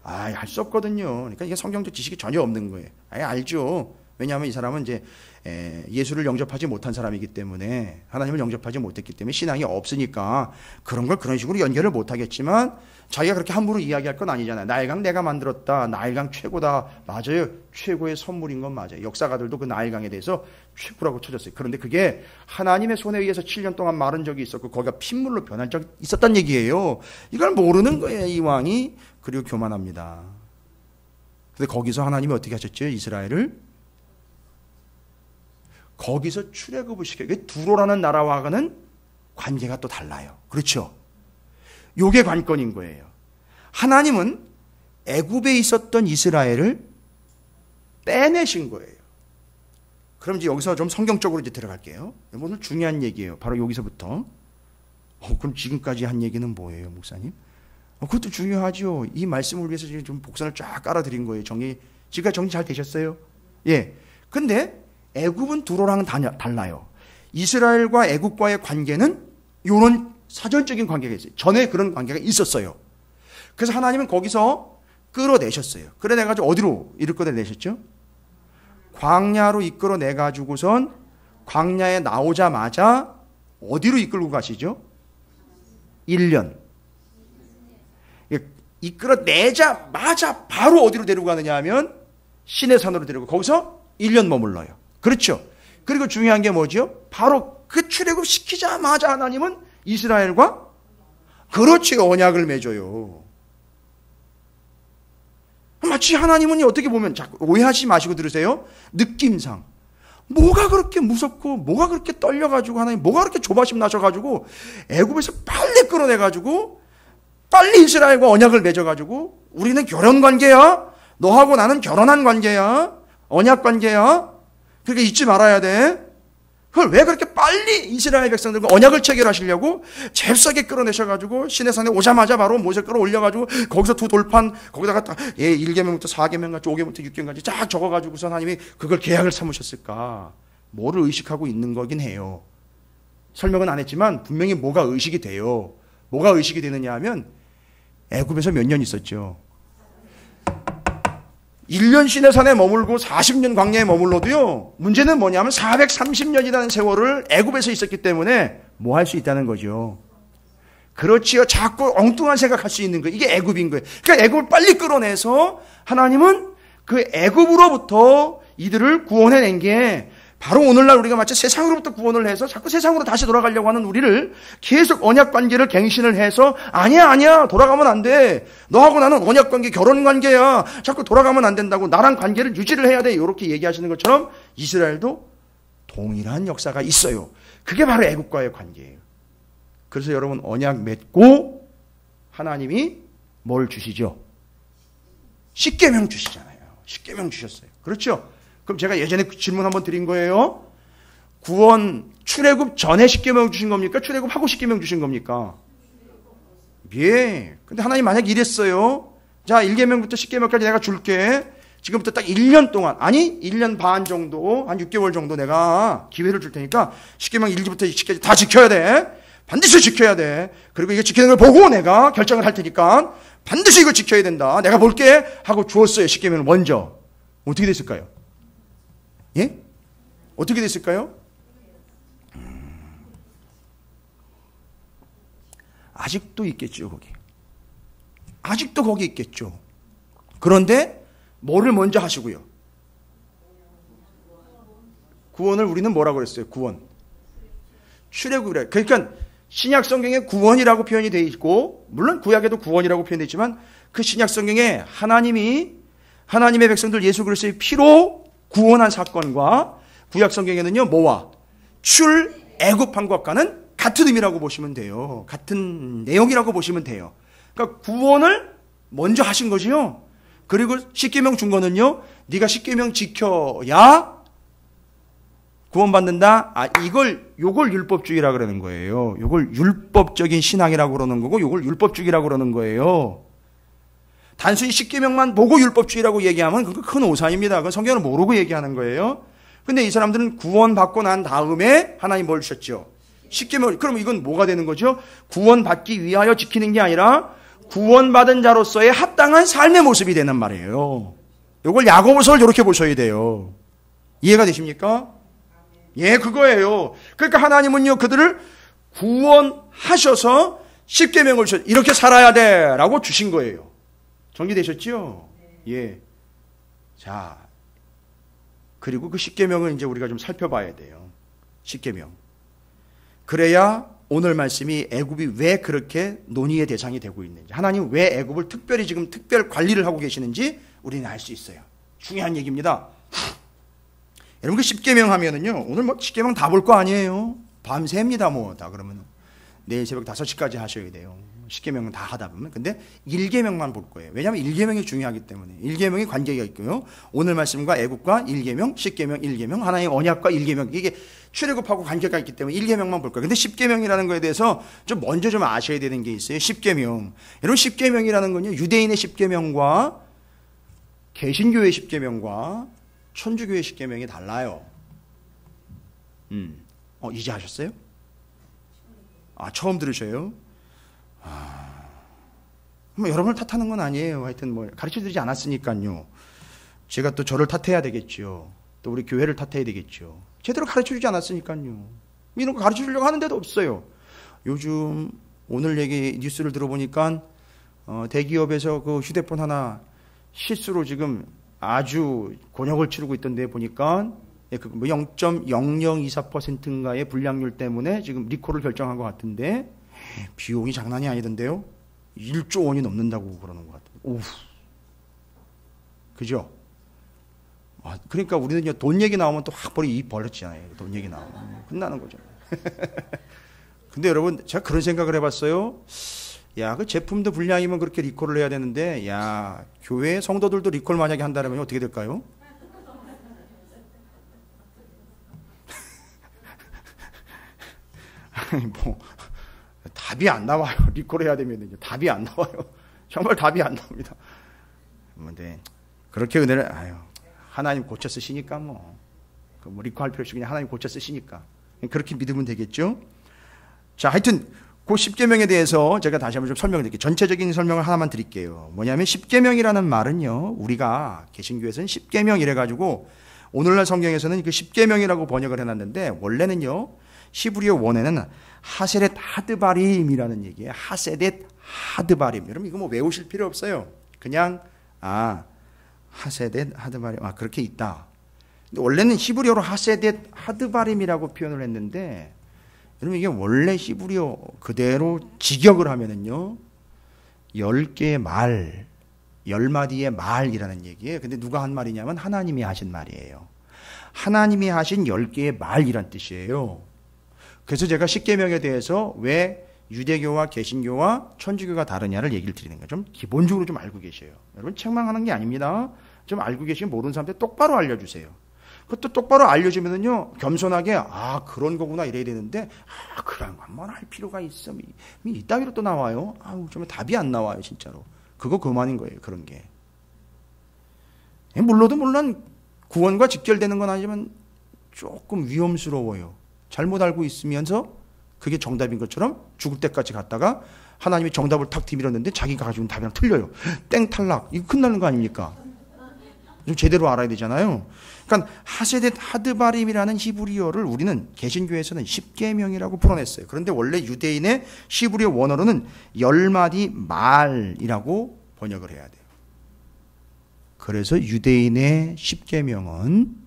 할 수 없거든요. 그러니까 이게 성경적 지식이 전혀 없는 거예요. 알죠. 왜냐하면 이 사람은 이제 예수를 영접하지 못한 사람이기 때문에, 하나님을 영접하지 못했기 때문에 신앙이 없으니까 그런 걸 그런 식으로 연결을 못하겠지만 자기가 그렇게 함부로 이야기할 건 아니잖아요. 나일강 내가 만들었다. 나일강 최고다. 맞아요. 최고의 선물인 건 맞아요. 역사가들도 그 나일강에 대해서 최고라고 쳐졌어요. 그런데 그게 하나님의 손에 의해서 7년 동안 마른 적이 있었고 거기가 핏물로 변한 적이 있었단 얘기예요. 이걸 모르는 거예요. 이 왕이. 그리고 교만합니다. 근데 거기서 하나님이 어떻게 하셨죠? 이스라엘을 거기서 출애굽을 시켜요. 두로라는 나라와는 관계가 또 달라요. 그렇죠? 요게 관건인 거예요. 하나님은 애굽에 있었던 이스라엘을 빼내신 거예요. 그럼 이제 여기서 좀 성경적으로 이제 들어갈게요. 오늘 중요한 얘기예요. 바로 여기서부터. 그럼 지금까지 한 얘기는 뭐예요, 목사님? 그것도 중요하죠. 이 말씀을 위해서 지금 좀 복선을 쫙 깔아드린 거예요. 지금까지 정리 잘 되셨어요? 예. 근데 애굽은 두로랑은 달라요. 이스라엘과 애굽과의 관계는 이런 사전적인 관계가 있어요. 전에 그런 관계가 있었어요. 그래서 하나님은 거기서 끌어내셨어요. 끌어내가지고 어디로 이끌어내셨죠? 광야로 이끌어내가지고선 광야에 나오자마자 어디로 이끌고 가시죠? 1년. 이끌어내자마자 바로 어디로 데리고 가느냐 하면 시내산으로 데리고 거기서 1년 머물러요. 그렇죠? 그리고 중요한 게 뭐죠? 바로 그 출애굽 시키자마자 하나님은 이스라엘과 그렇지 언약을 맺어요. 마치 하나님은 어떻게 보면 자꾸 오해하지 마시고 들으세요. 느낌상 뭐가 그렇게 무섭고 뭐가 그렇게 떨려가지고 하나님 뭐가 그렇게 조바심 나셔가지고 애굽에서 빨리 끌어내가지고 빨리 이스라엘과 언약을 맺어가지고 우리는 결혼 관계야. 너하고 나는 결혼한 관계야. 언약 관계야. 그러니까 잊지 말아야 돼. 그걸 왜 그렇게 빨리 이스라엘 백성들과 언약을 체결하시려고 잽싸게 끌어내셔가지고 시내산에 오자마자 바로 모세 끌어올려가지고 거기서 두 돌판 거기다가 딱 1계명부터 4계명까지 5계명부터 6계명까지 쫙 적어가지고서 하나님이 그걸 계약을 삼으셨을까? 뭐를 의식하고 있는 거긴 해요. 설명은 안 했지만 분명히 뭐가 의식이 돼요. 뭐가 의식이 되느냐 하면 애굽에서 몇 년 있었죠. 1년 시내산에 머물고 40년 광야에 머물러도요. 문제는 뭐냐면 430년이라는 세월을 애굽에서 있었기 때문에 뭐 할 수 있다는 거죠. 그렇지요. 자꾸 엉뚱한 생각할 수 있는 거예요. 이게 애굽인 거예요. 그러니까 애굽을 빨리 끌어내서 하나님은 그 애굽으로부터 이들을 구원해낸 게 바로 오늘날 우리가 마치 세상으로부터 구원을 해서 자꾸 세상으로 다시 돌아가려고 하는 우리를 계속 언약 관계를 갱신을 해서 아니야 돌아가면 안 돼. 너하고 나는 언약 관계 결혼 관계야. 자꾸 돌아가면 안 된다고 나랑 관계를 유지를 해야 돼. 이렇게 얘기하시는 것처럼 이스라엘도 동일한 역사가 있어요. 그게 바로 애굽과의 관계예요. 그래서 여러분 언약 맺고 하나님이 뭘 주시죠? 십계명 주시잖아요. 십계명 주셨어요. 그렇죠? 그럼 제가 예전에 질문 한번 드린 거예요. 구원, 출애굽 전에 십계명 주신 겁니까? 출애굽하고 십계명 주신 겁니까? 예. 근데 하나님 만약 이랬어요. 자, 1계명부터 10계명까지 내가 줄게. 지금부터 딱 1년 동안, 아니 1년 반 정도, 한 6개월 정도 내가 기회를 줄 테니까 10계명 1부터 10까지 다 지켜야 돼. 반드시 지켜야 돼. 그리고 이거 지키는 걸 보고 내가 결정을 할 테니까 반드시 이걸 지켜야 된다. 내가 볼게 하고 주었어요. 10계명을 먼저. 어떻게 됐을까요? 예? 어떻게 됐을까요? 아직도 있겠죠, 거기. 아직도 거기 있겠죠. 그런데 뭐를 먼저 하시고요? 구원을 우리는 뭐라고 그랬어요? 구원. 출애굽이라. 그러니까 신약 성경에 구원이라고 표현이 되어 있고 물론 구약에도 구원이라고 표현되어 있지만 그 신약 성경에 하나님이 하나님의 백성들 예수 그리스도의 피로 구원한 사건과 구약 성경에는요 뭐와 출애굽한 것과는 같은 의미라고 보시면 돼요. 같은 내용이라고 보시면 돼요. 그러니까 구원을 먼저 하신 거지요. 그리고 십계명 준 거는요. 네가 십계명 지켜야 구원받는다. 요걸 율법주의라 그러는 거예요. 요걸 율법적인 신앙이라고 그러는 거고 요걸 율법주의라고 그러는 거예요. 단순히 십계명만 보고 율법주의라고 얘기하면 그거 큰 오산입니다. 그건 성경을 모르고 얘기하는 거예요. 근데 이 사람들은 구원받고 난 다음에 하나님 뭘 주셨죠? 십계명. 그럼 이건 뭐가 되는 거죠? 구원받기 위하여 지키는 게 아니라 구원받은 자로서의 합당한 삶의 모습이 되는 말이에요. 이걸 야고보서를 이렇게 보셔야 돼요. 이해가 되십니까? 예, 그거예요. 그러니까 하나님은요 그들을 구원하셔서 십계명을 주셔서 이렇게 살아야 돼라고 주신 거예요. 정리되셨죠? 예. 자, 그리고 그 십계명을 이제 우리가 좀 살펴봐야 돼요. 십계명. 그래야 오늘 말씀이 애굽이 왜 그렇게 논의의 대상이 되고 있는지, 하나님 왜 애굽을 특별히 지금 특별 관리를 하고 계시는지 우리는 알 수 있어요. 중요한 얘기입니다. 여러분 그 십계명 하면은요, 오늘 뭐 십계명 다 볼 거 아니에요. 밤새입니다 뭐 다 그러면 내일 새벽 5시까지 하셔야 돼요. 십계명은 다 하다 보면. 근데 1계명만 볼 거예요. 왜냐하면 1계명이 중요하기 때문에. 1계명이 관계가 있고요. 오늘 말씀과 애국과 1계명, 십계명 1계명, 하나의 언약과 1계명, 이게 출애굽하고 관계가 있기 때문에 1계명만 볼 거예요. 근데 십계명이라는 거에 대해서 좀 먼저 좀 아셔야 되는 게 있어요. 십계명. 여러분 십계명이라는 건요, 유대인의 십계명과 개신교의 십계명과 천주교의 십계명이 달라요. 이제 하셨어요? 처음 들으셔요? 뭐 여러분을 탓하는 건 아니에요. 하여튼 뭐 가르쳐드리지 않았으니까요. 제가 또 저를 탓해야 되겠죠. 또 우리 교회를 탓해야 되겠죠. 제대로 가르쳐주지 않았으니까요. 이런 거 가르쳐주려고 하는 데도 없어요. 요즘 오늘 얘기 뉴스를 들어보니까 대기업에서 그 휴대폰 하나 실수로 지금 아주 곤욕을 치르고 있던데 보니까 0.0024%인가의 불량률 때문에 지금 리콜을 결정한 것 같은데 비용이 장난이 아니던데요. 1조 원이 넘는다고 그러는 것 같아요. 오우. 그죠? 그러니까 우리는 돈 얘기 나오면 또 확 벌이 입 벌렸잖아요. 돈 얘기 나오면 끝나는 거죠. 근데 여러분 제가 그런 생각을 해봤어요. 야, 그 제품도 불량이면 그렇게 리콜을 해야 되는데, 야, 교회 성도들도 리콜 만약에 한다면 어떻게 될까요? 아니, 뭐, 답이 안 나와요. 리콜 해야 되면요. 답이 안 나와요. 정말 답이 안 나옵니다. 근데, 그렇게 은혜를, 하나님 고쳐 쓰시니까 뭐 리콜 할 필요 없이 그냥 하나님 고쳐 쓰시니까. 그렇게 믿으면 되겠죠? 자, 하여튼, 그 십계명에 대해서 제가 다시 한번 좀 설명을 드릴게요. 전체적인 설명을 하나만 드릴게요. 뭐냐면 십계명이라는 말은요, 우리가 개신교에서는 십계명 이래가지고 오늘날 성경에서는 그 십계명이라고 번역을 해놨는데 원래는요, 히브리어 원에는 하세렛 하드바림이라는 얘기예요. 하세렛 하드바림. 여러분 이거 뭐 외우실 필요 없어요. 그냥 하세렛 하드바림 그렇게 있다. 근데 원래는 히브리어로 하세렛 하드바림이라고 표현을 했는데. 여러분 이게 원래 히브리어 그대로 직역을 하면은요 10개의 말, 10마디의 말이라는 얘기예요. 근데 누가 한 말이냐면 하나님이 하신 말이에요. 하나님이 하신 10개의 말이란 뜻이에요. 그래서 제가 십계명에 대해서 왜 유대교와 개신교와 천주교가 다르냐를 얘기를 드리는 거예요. 좀 기본적으로 좀 알고 계셔요. 여러분 책망하는 게 아닙니다. 좀 알고 계시면 모르는 사람들 똑바로 알려주세요. 그것도 똑바로 알려주면은요, 겸손하게, 그런 거구나 이래야 되는데, 그런 것만 할 필요가 있어. 이따위로 또 나와요. 정말 답이 안 나와요, 진짜로. 그거 그만인 거예요, 그런 게. 물론 구원과 직결되는 건 아니지만 조금 위험스러워요. 잘못 알고 있으면서 그게 정답인 것처럼 죽을 때까지 갔다가 하나님이 정답을 탁 뒤밀었는데 자기가 가지고 있는 답이랑 틀려요. 땡 탈락. 이거 끝나는 거 아닙니까? 좀 제대로 알아야 되잖아요. 그러니까 하세댓 하드바림이라는 히브리어를 우리는 개신교에서는 십계명이라고 풀어냈어요. 그런데 원래 유대인의 히브리어 원어로는 10마디 말이라고 번역을 해야 돼요. 그래서 유대인의 십계명은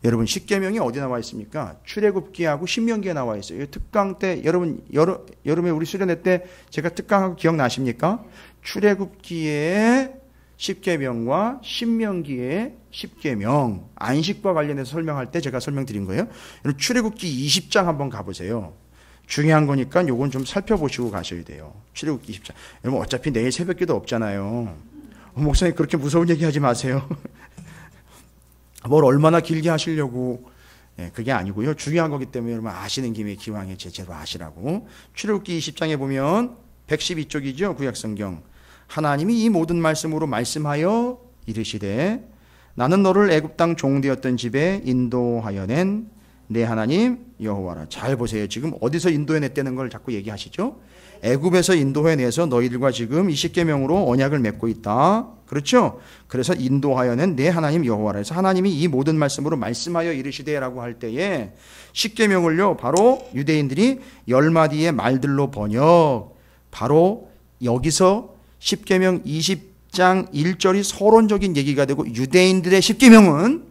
여러분 십계명이 어디 나와 있습니까? 출애굽기하고 신명기에 나와 있어요. 특강 때 여러분 여름에 우리 수련회 때 제가 특강하고 기억나십니까? 출애굽기에 십계명과 신명기의 십계명, 안식과 관련해서 설명할 때 제가 설명드린 거예요. 여러분 출애굽기 20장 한번 가보세요. 중요한 거니까 요건 좀 살펴보시고 가셔야 돼요. 출애굽기 20장. 여러분 어차피 내일 새벽기도 없잖아요. 목사님 그렇게 무서운 얘기 하지 마세요. 뭘 얼마나 길게 하시려고. 그게 아니고요. 중요한 거기 때문에 여러분 아시는 김에 기왕에 제대로 아시라고. 출애굽기 20장에 보면 112쪽이죠. 구약성경. 하나님이 이 모든 말씀으로 말씀하여 이르시되 나는 너를 애굽 땅 종되었던 집에 인도하여 낸 내 하나님 여호와라. 잘 보세요. 지금 어디서 인도해냈다는 걸 자꾸 얘기하시죠? 애굽에서 인도해내서 너희들과 지금 이 십계명으로 언약을 맺고 있다. 그렇죠? 그래서 인도하여 낸 내 하나님 여호와라. 해서 하나님이 이 모든 말씀으로 말씀하여 이르시되라고 할 때에 십계명을요 바로 유대인들이 10마디의 말들로 번역. 바로 여기서 십계명 20장 1절이 서론적인 얘기가 되고 유대인들의 십계명은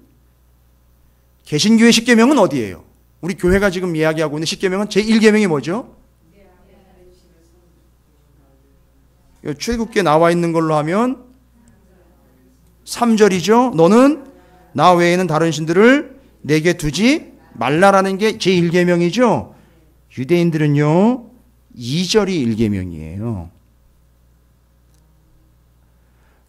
개신교의 십계명은 어디예요? 우리 교회가 지금 이야기하고 있는 십계명은 제1계명이 뭐죠? 출애굽기에 나와 있는 걸로 하면 3절이죠. 너는 나 외에는 다른 신들을 내게 두지 말라라는 게 제1계명이죠. 유대인들은요 2절이 1계명이에요.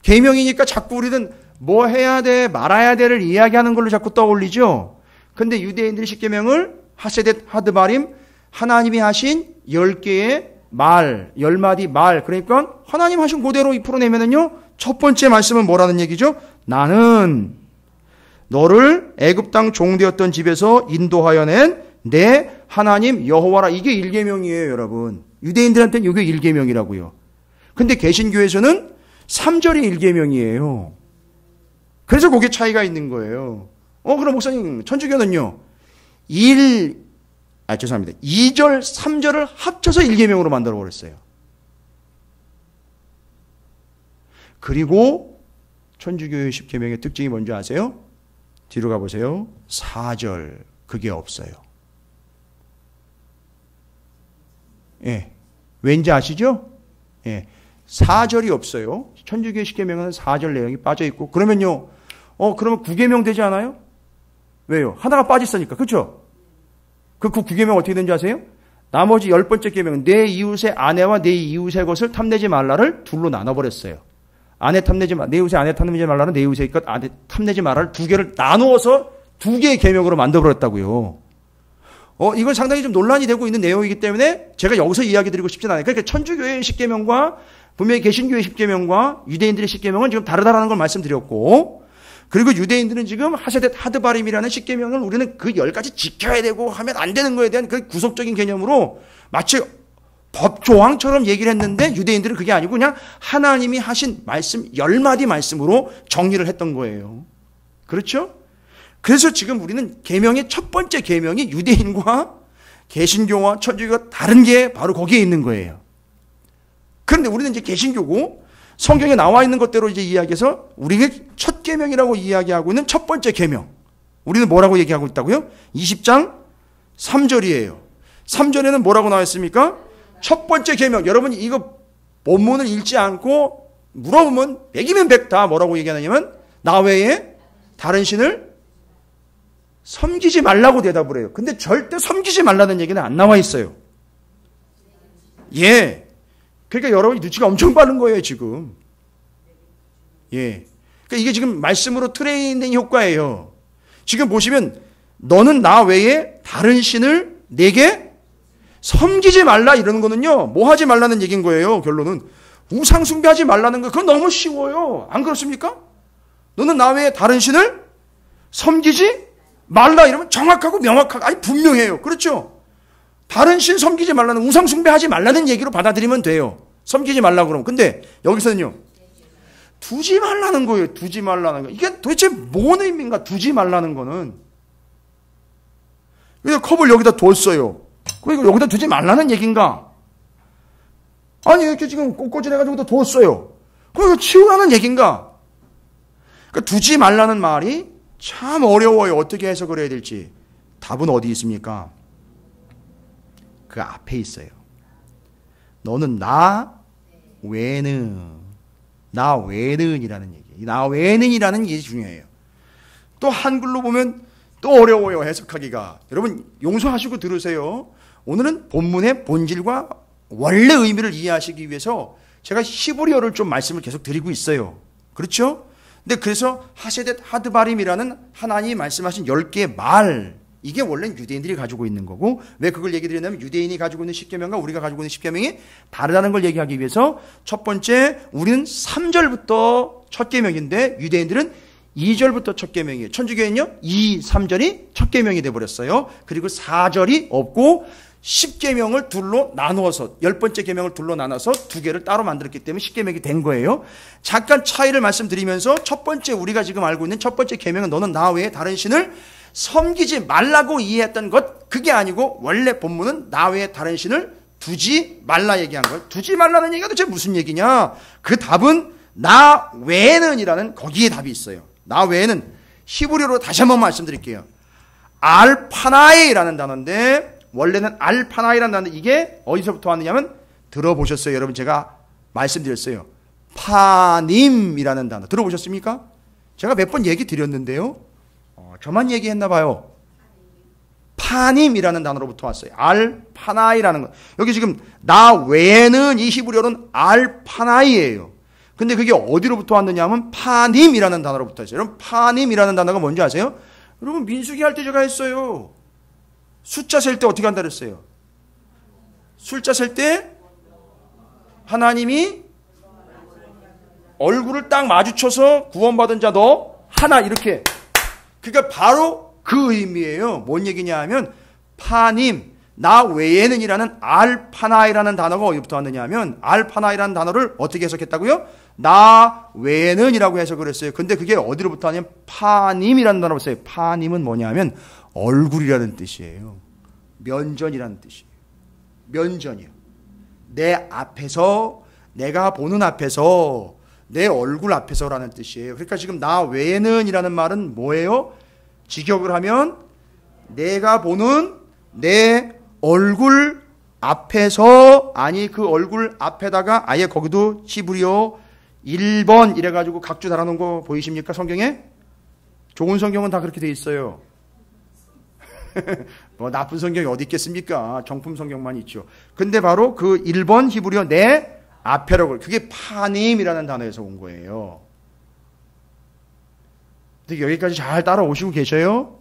계명이니까 자꾸 우리는 뭐 해야 돼 말아야 돼를 이야기하는 걸로 자꾸 떠올리죠. 근데 유대인들이 10계명을 하세댓 하드바림, 하나님이 하신 10개의 말, 10마디 말, 그러니까 하나님 하신 그대로 풀어내면은요 첫 번째 말씀은 뭐라는 얘기죠? 나는 너를 애굽 땅 종되었던 집에서 인도하여 낸 내 하나님 여호와라. 이게 1계명이에요, 여러분. 유대인들한테는 이게 1계명이라고요. 근데 개신교에서는 3절이 1계명이에요. 그래서 그게 차이가 있는 거예요. 그럼 목사님, 천주교는요, 2절, 3절을 합쳐서 1계명으로 만들어 버렸어요. 그리고 천주교의 10계명의 특징이 뭔지 아세요? 뒤로 가보세요. 4절, 그게 없어요. 예. 왠지 아시죠? 예. 4절이 없어요. 천주교의 10계명은 4절 내용이 빠져 있고, 그러면요, 그러면 9계명 되지 않아요? 왜요? 하나가 빠졌으니까. 그렇죠? 그 9계명 어떻게 되는지 아세요? 나머지 10번째 계명은 내 이웃의 아내와 내 이웃의 것을 탐내지 말라를 둘로 나눠버렸어요. 아내 탐내지 말, 내 이웃의 아내 탐내지 말라는 내 이웃의 것 아내 탐내지 말라를 2개를 나누어서 2개의 계명으로 만들어버렸다고요. 이건 상당히 좀 논란이 되고 있는 내용이기 때문에 제가 여기서 이야기 드리고 싶진 않아요. 그러니까 천주교의 10계명과 분명히 개신교의 10계명과 유대인들의 10계명은 지금 다르다라는 걸 말씀드렸고, 그리고 유대인들은 지금 하세댓 하드바림이라는 10계명을 우리는 그 10가지 지켜야 되고 하면 안 되는 거에 대한 그 구속적인 개념으로 마치 법조항처럼 얘기를 했는데, 유대인들은 그게 아니고 그냥 하나님이 하신 말씀 10마디 말씀으로 정리를 했던 거예요. 그렇죠? 그래서 지금 우리는 계명의 첫 번째 계명이 유대인과 개신교와 천주교가 다른 게 바로 거기에 있는 거예요. 그런데 우리는 이제 개신교고 성경에 나와 있는 것대로 이제 이야기해서 우리가 첫 계명이라고 이야기하고 있는 첫 번째 계명, 우리는 뭐라고 얘기하고 있다고요? 20장 3절이에요. 3절에는 뭐라고 나와 있습니까? 첫 번째 계명. 여러분 이거 본문을 읽지 않고 물어보면 100이면 100 다 뭐라고 얘기하냐면 나 외에 다른 신을 섬기지 말라고 대답을 해요. 근데 절대 섬기지 말라는 얘기는 안 나와 있어요. 예. 그러니까 여러분이 눈치가 엄청 빠른 거예요, 지금. 예. 그러니까 이게 지금 말씀으로 트레이닝 효과예요. 지금 보시면 너는 나 외에 다른 신을 내게 섬기지 말라 이러는 거는요, 뭐 하지 말라는 얘기인 거예요, 결론은. 우상 숭배하지 말라는 거, 그건 너무 쉬워요. 안 그렇습니까? 너는 나 외에 다른 신을 섬기지 말라 이러면 정확하고 명확하고 아니 분명해요. 그렇죠? 다른 신 섬기지 말라는, 우상 숭배하지 말라는 얘기로 받아들이면 돼요. 섬기지 말라 그러면. 근데 여기서는요, 두지 말라는 거예요. 두지 말라는 거. 이게 도대체 뭔 의미인가? 두지 말라는 거는. 왜 컵을 여기다 뒀어요? 그러니까 여기다 두지 말라는 얘기인가? 아니 이렇게 지금 꼬꼬질해가지고 뒀어요. 그러니까 치우라는 얘기인가? 그러니까 두지 말라는 말이 참 어려워요. 어떻게 해석을 해야 될지. 답은 어디 있습니까? 그 앞에 있어요. 너는 나 외에는, 나 외에는이라는 얘기. 나 외에는이라는 게 중요해요. 또 한글로 보면 또 어려워요, 해석하기가. 여러분 용서하시고 들으세요. 오늘은 본문의 본질과 원래 의미를 이해하시기 위해서 제가 히브리어를 좀 말씀을 계속 드리고 있어요. 그렇죠? 근데 그래서 하세댓 하드바림이라는 하나님이 말씀하신 10개의 말, 이게 원래 유대인들이 가지고 있는 거고, 왜 그걸 얘기 드렸냐면 유대인이 가지고 있는 10계명과 우리가 가지고 있는 10계명이 다르다는 걸 얘기하기 위해서 첫 번째, 우리는 3절부터 첫 계명인데 유대인들은 2절부터 첫 계명이에요. 천주교는요 2, 3절이 첫 계명이 돼버렸어요. 그리고 4절이 없고 10계명을 둘로 나누어서 10번째 계명을 둘로 나눠서 2개를 따로 만들었기 때문에 10계명이 된 거예요. 잠깐 차이를 말씀드리면서 첫 번째, 우리가 지금 알고 있는 첫 번째 계명은 너는 나 외에 다른 신을 섬기지 말라고 이해했던 것, 그게 아니고 원래 본문은 나 외에 다른 신을 두지 말라 얘기한 거예요. 두지 말라는 얘기가 도대체 무슨 얘기냐? 그 답은 나 외에는이라는 거기에 답이 있어요. 나 외에는 히브리어로 다시 한번 말씀드릴게요. 알파나이라는 단어인데, 원래는 알파나이라는 단어인데 이게 어디서부터 왔느냐면, 들어보셨어요? 여러분 제가 말씀드렸어요. 파님이라는 단어 들어보셨습니까? 제가 몇 번 얘기 드렸는데요. 저만 얘기했나 봐요. 파님이라는 단어로부터 왔어요. 알파나이라는 거. 여기 지금 나 외에는 이 히브리어는 알파나이예요. 근데 그게 어디로부터 왔느냐 하면 파님이라는 단어로부터 했어요. 여러분 파님이라는 단어가 뭔지 아세요? 여러분 민수기 할 때 제가 했어요. 숫자 셀 때 어떻게 한다 그랬어요? 숫자 셀 때 하나님이 얼굴을 딱 마주쳐서 구원받은 자 너 하나 이렇게. 그러니까 바로 그 의미예요. 뭔 얘기냐 하면 파님, 나 외에는 이라는 알파나이라는 단어가 어디부터 왔느냐 하면 알파나이라는 단어를 어떻게 해석했다고요? 나 외에는 이라고 해석을 했어요. 근데 그게 어디로부터 하냐면 파님이라는 단어로 써요. 파님은 뭐냐 하면 얼굴이라는 뜻이에요. 면전이라는 뜻이에요. 면전이요. 내 앞에서, 내가 보는 앞에서, 내 얼굴 앞에서라는 뜻이에요. 그러니까 지금 나 외에는 이라는 말은 뭐예요? 직역을 하면 내가 보는 내 얼굴 앞에서, 아니 그 얼굴 앞에다가 아예 거기도 히브리어 1번 이래가지고 각주 달아놓은 거 보이십니까? 성경에? 좋은 성경은 다 그렇게 돼 있어요. 뭐 나쁜 성경이 어디 있겠습니까? 정품 성경만 있죠. 근데 바로 그 1번 히브리어 내 앞에라고, 그게 파님이라는 단어에서 온 거예요. 근데 여기까지 잘 따라오시고 계셔요?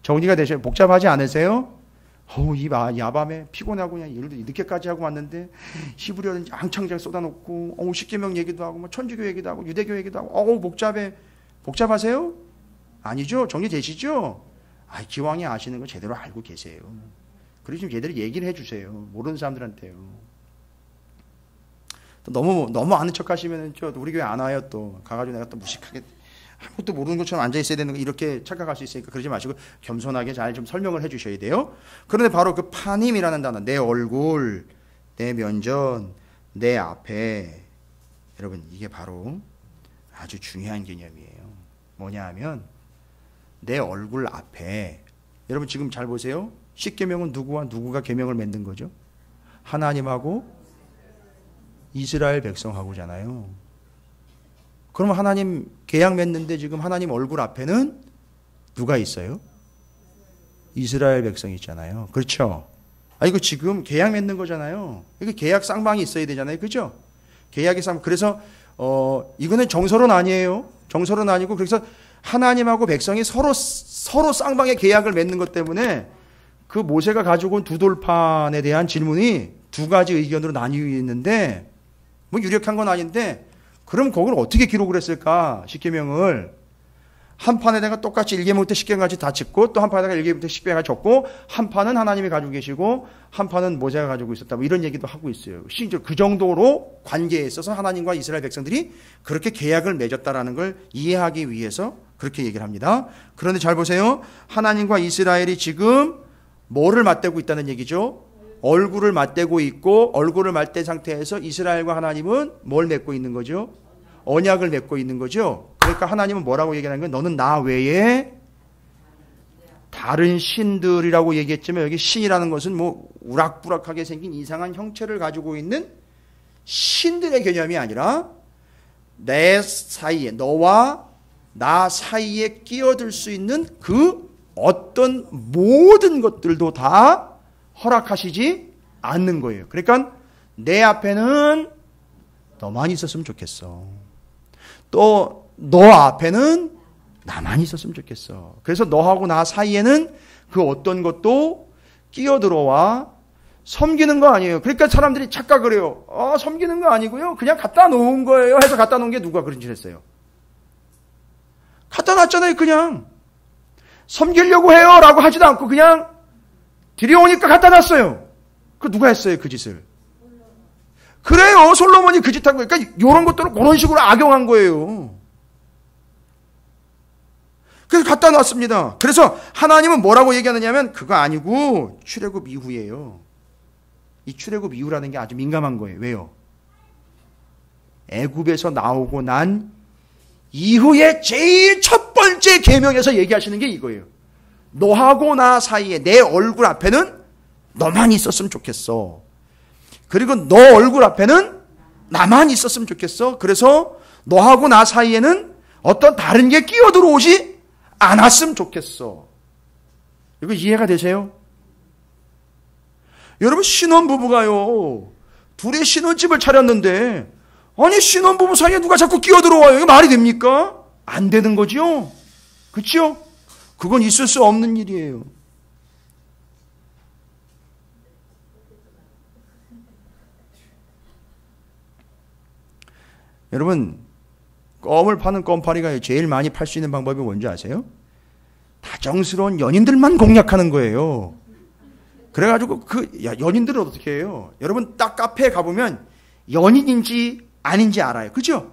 정리가 되셔요? 복잡하지 않으세요? 이 야밤에 피곤하고 그냥 일도 늦게까지 하고 왔는데 히브리어는 한창 잘 쏟아놓고 십계명 얘기도 하고 뭐 천주교 얘기도 하고 유대교 얘기도 하고 복잡해. 복잡하세요? 아니죠? 정리되시죠? 기왕에 아시는 거 제대로 알고 계세요. 그리고 좀 제대로 얘기를 해주세요. 모르는 사람들한테요. 또 너무 아는 척 하시면 우리 교회 안 와요. 또 가가지고 내가 또 무식하게 아무것도 모르는 것처럼 앉아 있어야 되는 거 이렇게 착각할 수 있으니까 그러지 마시고 겸손하게 잘 좀 설명을 해주셔야 돼요. 그런데 바로 그 파님이라는 단어, 내 얼굴, 내 면전, 내 앞에, 여러분 이게 바로 아주 중요한 개념이에요. 뭐냐 하면 내 얼굴 앞에, 여러분 지금 잘 보세요. 십계명은 누구와 누구가 계명을 맺는 거죠? 하나님하고 이스라엘 백성하고잖아요. 그러면 하나님 계약 맺는데 지금 하나님 얼굴 앞에는 누가 있어요? 이스라엘 백성이 있잖아요. 그렇죠? 이거 지금 계약 맺는 거잖아요. 이거 계약 쌍방이 있어야 되잖아요. 그죠? 계약의 쌍방. 그래서 이거는 정설은 아니에요. 정설은 아니고, 그래서 하나님하고 백성이 서로 쌍방의 계약을 맺는 것 때문에 그 모세가 가지고 온 두 돌판에 대한 질문이 두 가지 의견으로 나뉘어 있는데, 뭐 유력한 건 아닌데, 그럼 그걸 어떻게 기록을 했을까? 십계명을 한 판에다가 똑같이 1계명부터 10계명까지 다 짚고, 또 한 판에다가 1계명부터 10계명까지 적고, 한 판은 하나님이 가지고 계시고 한 판은 모세가 가지고 있었다, 뭐 이런 얘기도 하고 있어요. 심지어 그 정도로 관계에 있어서 하나님과 이스라엘 백성들이 그렇게 계약을 맺었다라는 걸 이해하기 위해서 그렇게 얘기를 합니다. 그런데 잘 보세요. 하나님과 이스라엘이 지금 뭐를 맞대고 있다는 얘기죠? 얼굴을 맞대고 있고, 얼굴을 맞댄 상태에서 이스라엘과 하나님은 뭘 맺고 있는 거죠? 언약을 맺고 있는 거죠. 그러니까 하나님은 뭐라고 얘기하는 거예요? 너는 나 외에 다른 신들이라고 얘기했지만, 여기 신이라는 것은 뭐 우락부락하게 생긴 이상한 형체를 가지고 있는 신들의 개념이 아니라 내 사이에, 너와 나 사이에 끼어들 수 있는 그 어떤 모든 것들도 다 허락하시지 않는 거예요. 그러니까 내 앞에는 너만 있었으면 좋겠어. 또 너 앞에는 나만 있었으면 좋겠어. 그래서 너하고 나 사이에는 그 어떤 것도 끼어들어와 섬기는 거 아니에요. 그러니까 사람들이 착각을 해요. 섬기는 거 아니고요, 그냥 갖다 놓은 거예요 해서 갖다 놓은 게 누가 그런 짓 했어요? 갖다 놨잖아요. 그냥 섬기려고 해요 라고 하지도 않고 그냥 들여오니까 갖다 놨어요. 그 누가 했어요 그 짓을? 그래요, 솔로몬이 그 짓 한 거예요. 그러니까 이런 것들을 그런 식으로 악용한 거예요. 그래서 갖다 놨습니다. 그래서 하나님은 뭐라고 얘기하느냐면 그거 아니고 출애굽 이후예요. 이 출애굽 이후라는 게 아주 민감한 거예요. 왜요? 애굽에서 나오고 난 이후에 제일 첫 번째 계명에서 얘기하시는 게 이거예요. 너하고 나 사이에, 내 얼굴 앞에는 너만 있었으면 좋겠어. 그리고 너 얼굴 앞에는 나만 있었으면 좋겠어. 그래서 너하고 나 사이에는 어떤 다른 게 끼어들어오지 않았으면 좋겠어. 이거 이해가 되세요? 여러분, 신혼부부가요, 둘이 신혼집을 차렸는데, 아니, 신혼부부 사이에 누가 자꾸 끼어들어와요? 이거 말이 됩니까? 안 되는 거죠? 그렇죠? 그건 있을 수 없는 일이에요. 여러분, 껌을 파는 껌파리가 제일 많이 팔 수 있는 방법이 뭔지 아세요? 다정스러운 연인들만 공략하는 거예요. 그래가지고 연인들은 어떻게 해요? 여러분, 딱 카페에 가보면 연인인지 아닌지 알아요. 그죠?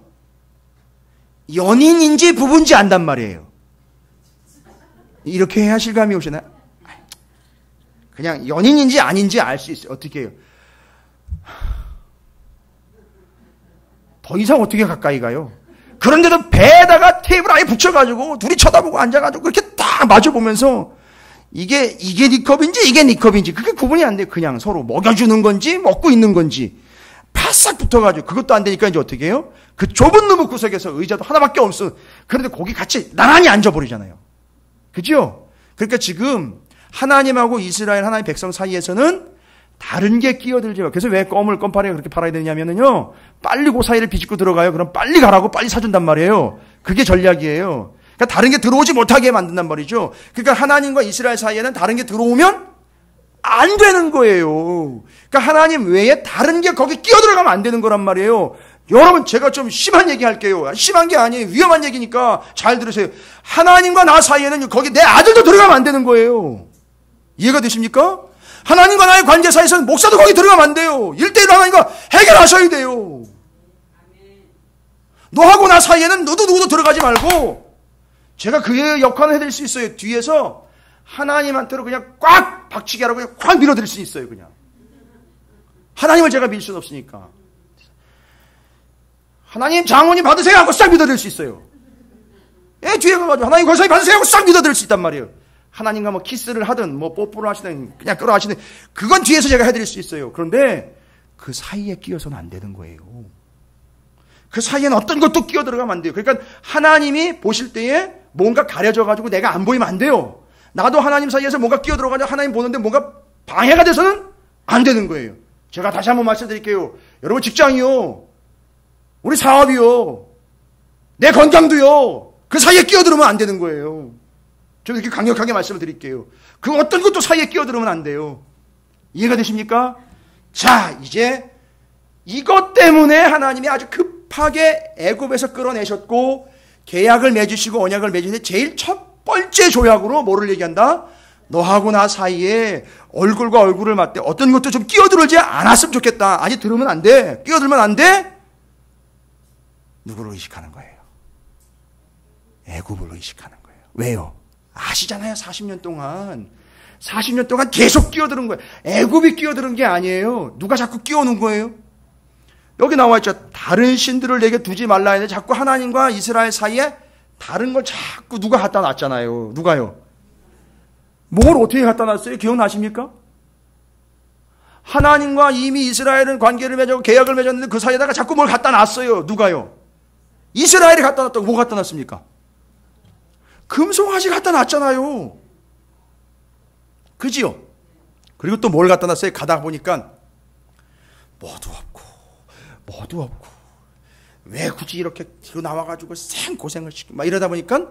연인인지 부부인지 안단 말이에요. 이렇게 해야 실감이 오시나요? 그냥 연인인지 아닌지 알 수 있어요. 어떻게 해요? 더 이상 어떻게 가까이 가요? 그런데도 배에다가 테이블 아예 붙여가지고 둘이 쳐다보고 앉아가지고 그렇게 딱 마주보면서 이게 네 컵인지 이게 네 컵인지 그게 구분이 안 돼요. 그냥 서로 먹여주는 건지 먹고 있는 건지 바싹 붙어가지고 그것도 안 되니까 이제 어떻게 해요? 그 좁은 너무 구석에서 의자도 하나밖에 없어. 그런데 거기 같이 나란히 앉아버리잖아요. 그죠? 그러니까 지금 하나님하고 이스라엘 하나님 백성 사이에서는 다른 게 끼어들지 마. 그래서 왜 껌파리가 그렇게 팔아야 되냐면요, 빨리 그 사이를 비집고 들어가요. 그럼 빨리 가라고 빨리 사준단 말이에요. 그게 전략이에요. 그러니까 다른 게 들어오지 못하게 만든단 말이죠. 그러니까 하나님과 이스라엘 사이에는 다른 게 들어오면 안 되는 거예요. 그러니까 하나님 외에 다른 게 거기 끼어들어가면 안 되는 거란 말이에요. 여러분, 제가 좀 심한 얘기 할게요. 심한 게 아니에요. 위험한 얘기니까 잘 들으세요. 하나님과 나 사이에는 거기 내 아들도 들어가면 안 되는 거예요. 이해가 되십니까? 하나님과 나의 관계 사이에서는 목사도 거기 들어가면 안 돼요. 1:1 하나님과 해결하셔야 돼요. 너하고 나 사이에는 누구도 들어가지 말고, 제가 그 역할을 해드릴 수 있어요. 뒤에서 하나님한테로 그냥 꽉 박치게 하라고 그냥 꽉 밀어드릴 수 있어요. 그냥 하나님을 제가 밀 수는 없으니까 하나님 장모님 받으세요 하고 싹 밀어드릴 수 있어요. 뒤에 가가지고 하나님 권사님 받으세요 하고 싹 밀어드릴 수 있단 말이에요. 하나님과 뭐 키스를 하든 뭐 뽀뽀를 하시든 그냥 끌어하시든 그건 뒤에서 제가 해드릴 수 있어요. 그런데 그 사이에 끼어서는 안 되는 거예요. 그 사이에는 어떤 것도 끼어 들어가면 안 돼요. 그러니까 하나님이 보실 때에 뭔가 가려져가지고 내가 안 보이면 안 돼요. 나도 하나님 사이에서 뭔가 끼어 들어가지고 하나님 보는데 뭔가 방해가 돼서는 안 되는 거예요. 제가 다시 한번 말씀드릴게요. 여러분, 직장이요, 우리 사업이요, 내 건강도요, 그 사이에 끼어들으면 안 되는 거예요. 좀 이렇게 강력하게 말씀을 드릴게요. 그 어떤 것도 사이에 끼어들으면 안 돼요. 이해가 되십니까? 자, 이제 이것 때문에 하나님이 아주 급하게 애굽에서 끌어내셨고 계약을 맺으시고 언약을 맺으시는데 제일 첫 번째 조약으로 뭐를 얘기한다? 너하고 나 사이에 얼굴과 얼굴을 맞대 어떤 것도 좀 끼어들지 않았으면 좋겠다. 아니, 들으면 안 돼. 끼어들면 안 돼. 누구를 의식하는 거예요? 애굽을 의식하는 거예요. 왜요? 아시잖아요. 40년 동안 계속 끼어드는 거예요. 애굽이 끼어드는 게 아니에요. 누가 자꾸 끼워놓은 거예요? 여기 나와 있죠. 다른 신들을 내게 두지 말라 했는데 자꾸 하나님과 이스라엘 사이에 다른 걸 자꾸 누가 갖다 놨잖아요. 누가요? 뭘 어떻게 갖다 놨어요? 기억나십니까? 하나님과 이미 이스라엘은 관계를 맺고 계약을 맺었는데 그 사이에다가 자꾸 뭘 갖다 놨어요. 누가요? 이스라엘이 갖다 놨다고 뭐 갖다 놨습니까? 금송아지 갖다 놨잖아요. 그지요? 그리고 또 뭘 갖다 놨어요? 가다 보니까 뭐도 없고 왜 굳이 이렇게 뒤로 나와가지고 생고생을 시키고 막 이러다 보니까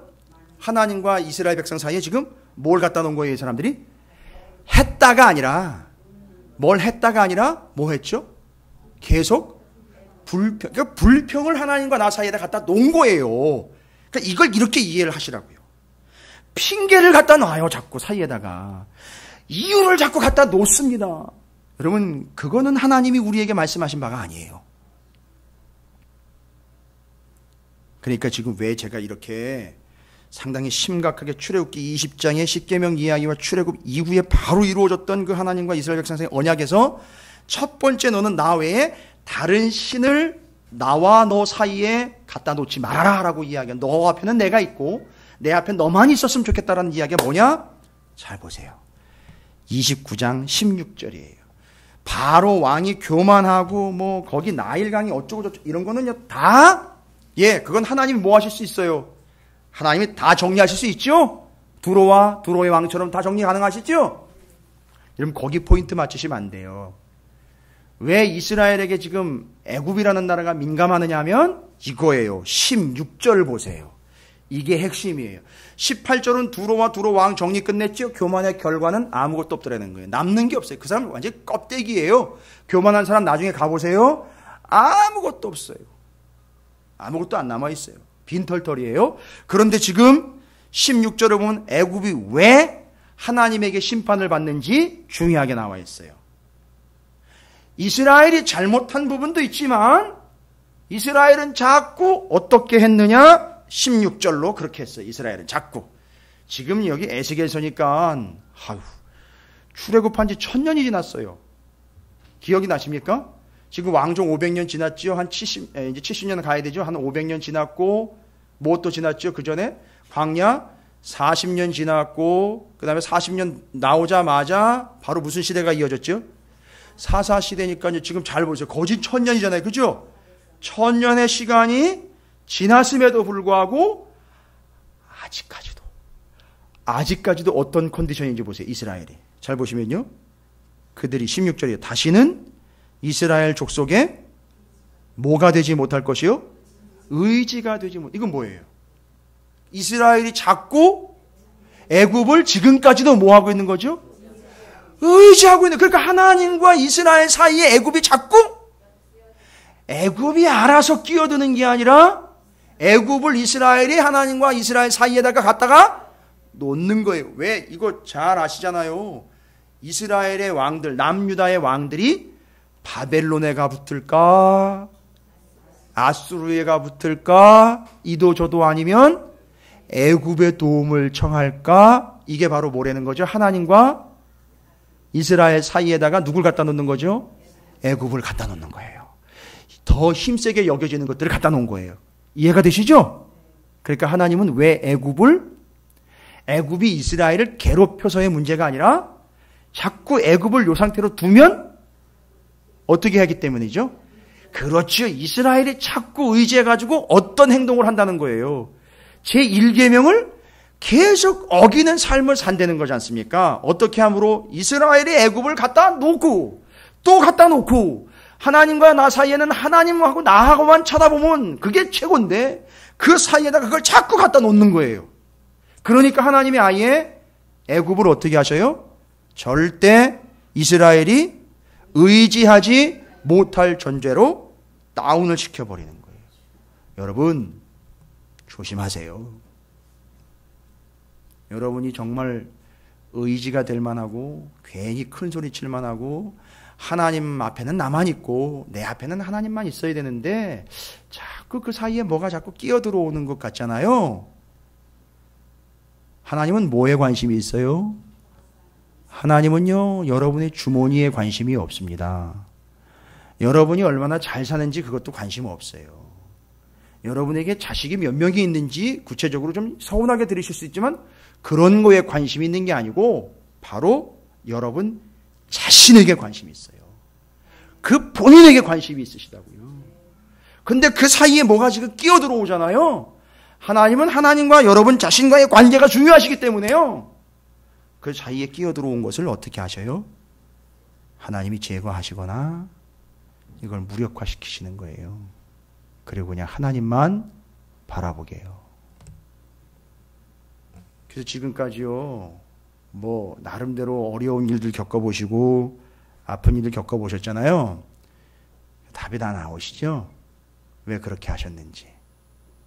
하나님과 이스라엘 백성 사이에 지금 뭘 갖다 놓은 거예요? 이 사람들이 했다가 아니라 뭐 했죠? 계속 그러니까 불평을 하나님과 나 사이에다 갖다 놓은 거예요. 그러니까 이걸 이렇게 이해를 하시라고요. 핑계를 갖다 놔요. 자꾸 사이에다가 이유를 자꾸 갖다 놓습니다. 여러분, 그거는 하나님이 우리에게 말씀하신 바가 아니에요. 그러니까 지금 왜 제가 이렇게 상당히 심각하게 출애굽기 20장의 십계명 이야기와 출애굽 이후에 바로 이루어졌던 그 하나님과 이스라엘 백성 사이의 언약에서 첫 번째, 너는 나 외에 다른 신을 나와 너 사이에 갖다 놓지 말아라 라고 이야기한, 너 앞에는 내가 있고 내 앞에 너만 있었으면 좋겠다라는 이야기가 뭐냐? 잘 보세요. 29장 16절이에요. 바로 왕이 교만하고 뭐 거기 나일강이 어쩌고 저쩌고 이런 거는요 다 예, 그건 하나님이 뭐 하실 수 있어요? 하나님이 다 정리하실 수 있죠? 두로의 왕처럼 다 정리 가능하시죠? 여러분 거기 포인트 맞추시면 안 돼요. 왜 이스라엘에게 지금 애굽이라는 나라가 민감하느냐 하면 이거예요. 16절 보세요. 이게 핵심이에요. 18절은 두로 왕 정리 끝냈죠? 교만의 결과는 아무것도 없더라는 거예요. 남는 게 없어요. 그 사람 완전히 껍데기예요. 교만한 사람 나중에 가보세요. 아무것도 없어요. 아무것도 안 남아있어요. 빈털털이에요. 그런데 지금 16절에 보면 애굽이 왜 하나님에게 심판을 받는지 중요하게 나와 있어요. 이스라엘이 잘못한 부분도 있지만 이스라엘은 자꾸 어떻게 했느냐? 16절로 그렇게 했어요. 이스라엘은 자꾸. 지금 여기 에스겔서니까 출애굽한 지 1000년이 지났어요. 기억이 나십니까? 지금 왕정 500년 지났죠. 한 70년 가야 되죠. 한 500년 지났고 뭐 또 지났죠. 그 전에 광야 40년 지났고 그 다음에 40년 나오자마자 바로 무슨 시대가 이어졌죠? 사사시대니까요. 지금 잘 보세요. 거진 1000년이잖아요. 그죠? 1000년의 시간이 지났음에도 불구하고 아직까지도 어떤 컨디션인지 보세요. 이스라엘이. 잘 보시면요. 그들이 16절이에요. 다시는 이스라엘 족속에 뭐가 되지 못할 것이요? 의지가 되지 못. 이건 뭐예요? 이스라엘이 자꾸 애굽을 지금까지도 뭐 하고 있는 거죠? 의지하고 있는. 그러니까 하나님과 이스라엘 사이에 애굽이 자꾸 애굽이 알아서 끼어드는 게 아니라 애굽을 이스라엘이 하나님과 이스라엘 사이에다가 갖다가 놓는 거예요. 왜? 이거 잘 아시잖아요. 이스라엘의 왕들, 남유다의 왕들이 바벨론에가 붙을까? 아수르에가 붙을까? 이도저도 아니면 애굽의 도움을 청할까? 이게 바로 뭐라는 거죠? 하나님과 이스라엘 사이에다가 누굴 갖다 놓는 거죠? 애굽을 갖다 놓는 거예요. 더 힘세게 여겨지는 것들을 갖다 놓은 거예요. 이해가 되시죠? 그러니까 하나님은 왜 애굽이 이스라엘을 괴롭혀서의 문제가 아니라 자꾸 애굽을 요 상태로 두면 어떻게 하기 때문이죠? 그렇죠. 이스라엘이 자꾸 의지해가지고 어떤 행동을 한다는 거예요. 제1계명을 계속 어기는 삶을 산다는 거지 않습니까? 어떻게 함으로 이스라엘이 애굽을 갖다 놓고 또 갖다 놓고 하나님과 나 사이에는 하나님하고 나하고만 쳐다보면 그게 최고인데 그 사이에다가 그걸 자꾸 갖다 놓는 거예요. 그러니까 하나님이 아예 애굽을 어떻게 하셔요? 절대 이스라엘이 의지하지 못할 존재로 다운을 시켜버리는 거예요. 여러분 조심하세요. 여러분이 정말 의지가 될 만하고 괜히 큰 소리 칠 만하고 하나님 앞에는 나만 있고 내 앞에는 하나님만 있어야 되는데 자꾸 그 사이에 뭐가 자꾸 끼어들어오는 것 같잖아요. 하나님은 뭐에 관심이 있어요? 하나님은요, 여러분의 주머니에 관심이 없습니다. 여러분이 얼마나 잘 사는지 그것도 관심 없어요. 여러분에게 자식이 몇 명이 있는지 구체적으로 좀 서운하게 들으실 수 있지만 그런 거에 관심이 있는 게 아니고 바로 여러분 자신에게 관심이 있어요. 그 본인에게 관심이 있으시다고요. 근데 그 사이에 뭐가 지금 끼어들어오잖아요. 하나님은 하나님과 여러분 자신과의 관계가 중요하시기 때문에요. 그 사이에 끼어들어온 것을 어떻게 하셔요? 하나님이 제거하시거나 이걸 무력화시키시는 거예요. 그리고 그냥 하나님만 바라보게 해요. 그래서 지금까지요, 뭐 나름대로 어려운 일들 겪어보시고 아픈 일들 겪어보셨잖아요. 답이 다 나오시죠? 왜 그렇게 하셨는지.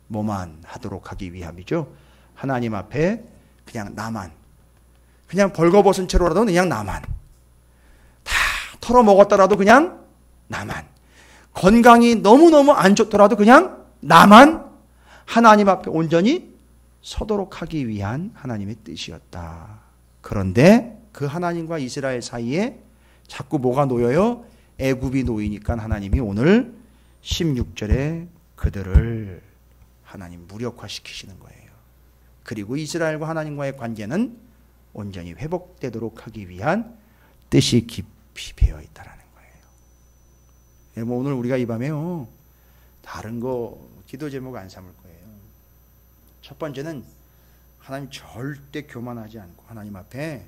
뭐만 하도록 하기 위함이죠. 하나님 앞에 그냥 나만, 그냥 벌거벗은 채로라도 그냥 나만, 다 털어먹었더라도 그냥 나만, 건강이 너무너무 안 좋더라도 그냥 나만 하나님 앞에 온전히 서도록 하기 위한 하나님의 뜻이었다. 그런데 그 하나님과 이스라엘 사이에 자꾸 뭐가 놓여요? 애굽이 놓이니까 하나님이 오늘 16절에 그들을 하나님 무력화시키시는 거예요. 그리고 이스라엘과 하나님과의 관계는 온전히 회복되도록 하기 위한 뜻이 깊이 배어 있다라는 거예요. 여러분 오늘 우리가 이 밤에요, 다른 거 기도 제목 안 삼을 거예요. 첫 번째는 하나님 절대 교만하지 않고 하나님 앞에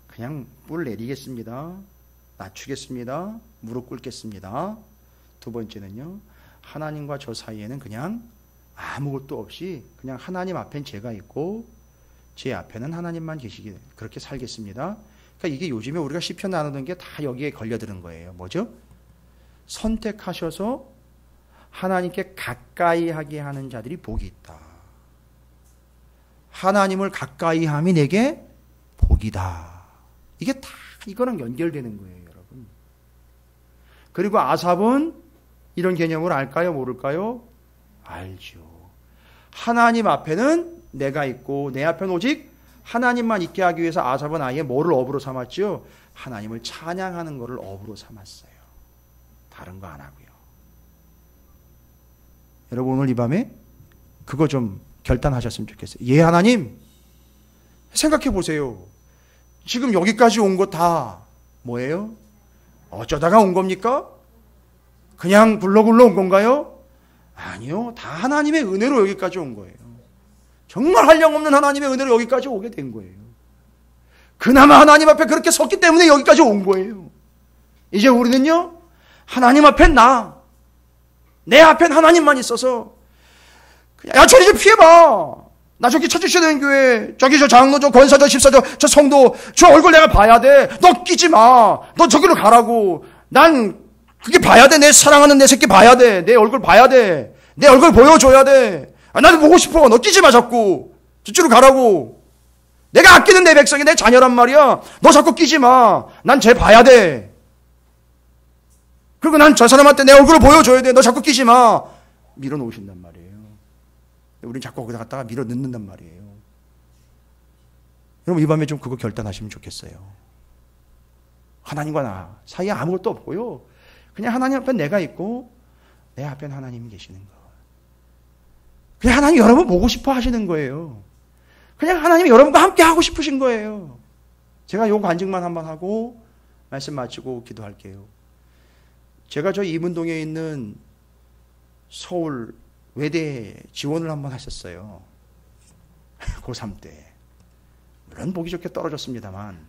그냥 뿔 내리겠습니다. 낮추겠습니다. 무릎 꿇겠습니다. 두 번째는요, 하나님과 저 사이에는 그냥 아무것도 없이 그냥 하나님 앞엔 제가 있고 제 앞에는 하나님만 계시기, 그렇게 살겠습니다. 그러니까 이게 요즘에 우리가 시편 나누는 게 다 여기에 걸려드는 거예요. 뭐죠? 선택하셔서 하나님께 가까이 하게 하는 자들이 복이 있다. 하나님을 가까이 함이 내게 복이다. 이게 다 이거랑 연결되는 거예요, 여러분. 그리고 아삽은 이런 개념을 알까요? 모를까요? 알죠. 하나님 앞에는 내가 있고 내 앞에는 오직 하나님만 있게 하기 위해서 아삽은 아예 뭐를 업으로 삼았죠? 하나님을 찬양하는 것을 업으로 삼았어요. 다른 거 안 하고요. 여러분 오늘 이 밤에 그거 좀 결단하셨으면 좋겠어요. 예, 하나님, 생각해 보세요. 지금 여기까지 온 거 다 뭐예요? 어쩌다가 온 겁니까? 그냥 굴러굴러 온 건가요? 아니요. 다 하나님의 은혜로 여기까지 온 거예요. 정말 한량없는 하나님의 은혜로 여기까지 오게 된 거예요. 그나마 하나님 앞에 그렇게 섰기 때문에 여기까지 온 거예요. 이제 우리는요, 하나님 앞엔 내 앞엔 하나님만 있어서 야, 저리 좀 피해봐. 나 저기 찾으셔야 되는 교회, 저기 저 장로, 저 권사, 저 집사, 저 성도, 저 얼굴 내가 봐야 돼. 너 끼지 마. 너 저기로 가라고. 난 그게 봐야 돼. 내 사랑하는 내 새끼 봐야 돼. 내 얼굴 봐야 돼. 내 얼굴 보여줘야 돼. 아, 나도 보고 싶어. 너 끼지 마, 자꾸. 저쪽으로 가라고. 내가 아끼는 내 백성이 내 자녀란 말이야. 너 자꾸 끼지 마. 난 쟤 봐야 돼. 그리고 난 저 사람한테 내 얼굴을 보여줘야 돼. 너 자꾸 끼지 마. 밀어놓으신단 말이에요. 우린 자꾸 거기다 갖다가 밀어 넣는단 말이에요. 여러분 이 밤에 좀 그거 결단하시면 좋겠어요. 하나님과 나 사이에 아무것도 없고요. 그냥 하나님 앞에 내가 있고 내 앞엔 하나님이 계시는 거. 그냥 하나님 여러분 보고 싶어 하시는 거예요. 그냥 하나님이 여러분과 함께 하고 싶으신 거예요. 제가 요 간증만 한번 하고 말씀 마치고 기도할게요. 제가 저 이문동에 있는 서울 외대 지원을 한번 하셨어요. 고3 때. 물론 보기 좋게 떨어졌습니다만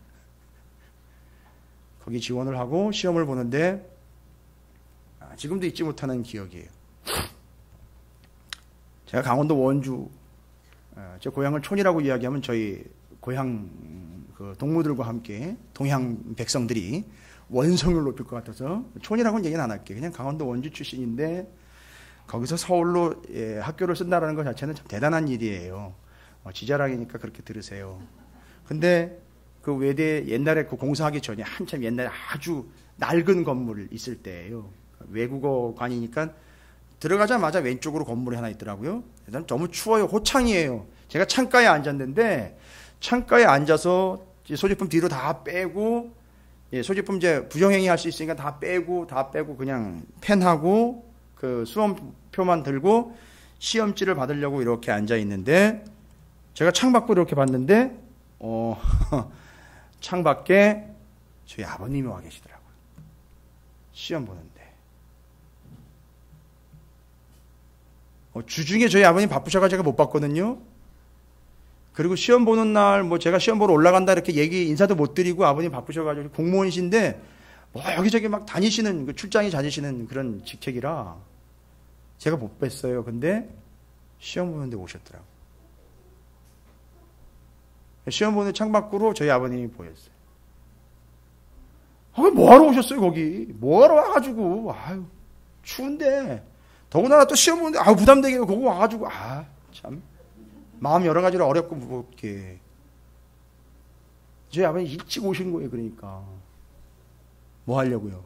거기 지원을 하고 시험을 보는데 지금도 잊지 못하는 기억이에요. 제가 강원도 원주, 제 고향을 촌이라고 이야기하면 저희 고향 그 동무들과 함께 동양 백성들이 원성을 높일 것 같아서 촌이라고는 얘기는 안 할게요. 그냥 강원도 원주 출신인데 거기서 서울로 학교를 쓴다는 것 자체는 참 대단한 일이에요. 지자랑이니까 그렇게 들으세요. 근데 그 외대 옛날에 그 공사하기 전에 한참 옛날에 아주 낡은 건물 있을 때예요. 외국어관이니까 들어가자마자 왼쪽으로 건물이 하나 있더라고요. 너무 추워요. 호창이에요. 제가 창가에 앉았는데 창가에 앉아서 소지품 뒤로 다 빼고 소지품 이제 부정행위 할 수 있으니까 다 빼고 그냥 펜하고 그 수험표만 들고 시험지를 받으려고 이렇게 앉아 있는데 제가 창밖으로 이렇게 봤는데 창밖에 저희 아버님이 와 계시더라고요. 시험 보는데 주중에 저희 아버님 바쁘셔가지고 제가 못 봤거든요. 그리고 시험 보는 날 뭐 제가 시험 보러 올라간다 이렇게 인사도 못 드리고 아버님 바쁘셔가지고 공무원이신데 뭐 여기저기 막 다니시는 출장에 다니시는 그런 직책이라 제가 못 뵀어요. 근데 시험 보는데 오셨더라고요. 시험 보는 창밖으로 저희 아버님이 보였어요. 뭐하러 오셨어요 거기? 뭐하러 와가지고 아유 추운데 더군다나 또 시험 보는데 부담되게 거기 와가지고 참 마음 여러 가지로 어렵고 무겁게 저희 아버님 일찍 오신 거예요. 그러니까 뭐 하려고요?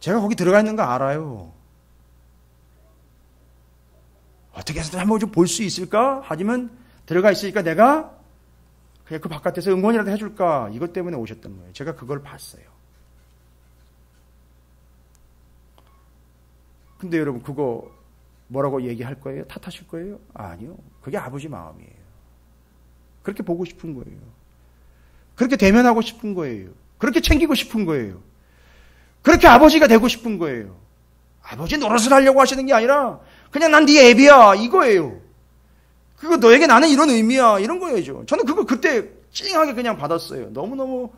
제가 거기 들어가 있는 거 알아요. 어떻게 해서 한번 좀 볼 수 있을까? 하지만 들어가 있으니까 내가 그냥 그 바깥에서 응원이라도 해줄까? 이것 때문에 오셨던 거예요. 제가 그걸 봤어요. 근데 여러분 그거 뭐라고 얘기할 거예요? 탓하실 거예요? 아니요. 그게 아버지 마음이에요. 그렇게 보고 싶은 거예요. 그렇게 대면하고 싶은 거예요. 그렇게 챙기고 싶은 거예요. 그렇게 아버지가 되고 싶은 거예요. 아버지 노릇을 하려고 하시는 게 아니라 그냥 난 네 애비야 이거예요. 그거 너에게 나는 이런 의미야 이런 거예요. 저는 그거 그때 찡하게 그냥 받았어요. 너무너무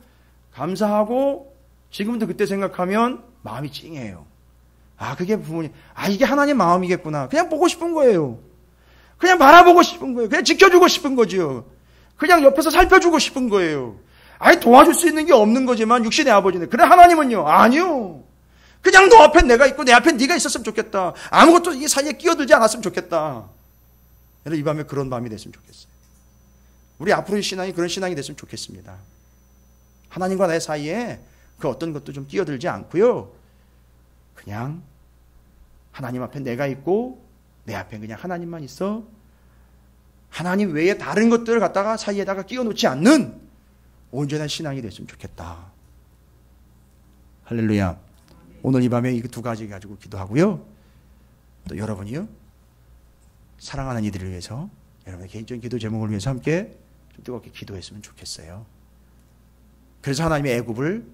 감사하고 지금도 그때 생각하면 마음이 찡해요. 아 그게 부모님, 아 이게 하나님 마음이겠구나. 그냥 보고 싶은 거예요. 그냥 바라보고 싶은 거예요. 그냥 지켜주고 싶은 거지요. 그냥 옆에서 살펴주고 싶은 거예요. 아니 도와줄 수 있는 게 없는 거지만 육신의 아버지는. 그래 하나님은요? 아니요. 그냥 너 앞에 내가 있고 내 앞에 네가 있었으면 좋겠다. 아무것도 이 사이에 끼어들지 않았으면 좋겠다. 이 밤에 그런 밤이 됐으면 좋겠어요. 우리 앞으로의 신앙이 그런 신앙이 됐으면 좋겠습니다. 하나님과 내 사이에 그 어떤 것도 좀 끼어들지 않고요. 그냥 하나님 앞에 내가 있고 내 앞에 그냥 하나님만 있어. 하나님 외에 다른 것들을 갖다가 사이에다가 끼워놓지 않는 온전한 신앙이 됐으면 좋겠다. 할렐루야. 오늘 이 밤에 이 두 가지 가지고 기도하고요. 또 여러분이요. 사랑하는 이들을 위해서 여러분의 개인적인 기도 제목을 위해서 함께 좀 뜨겁게 기도했으면 좋겠어요. 그래서 하나님의 애굽을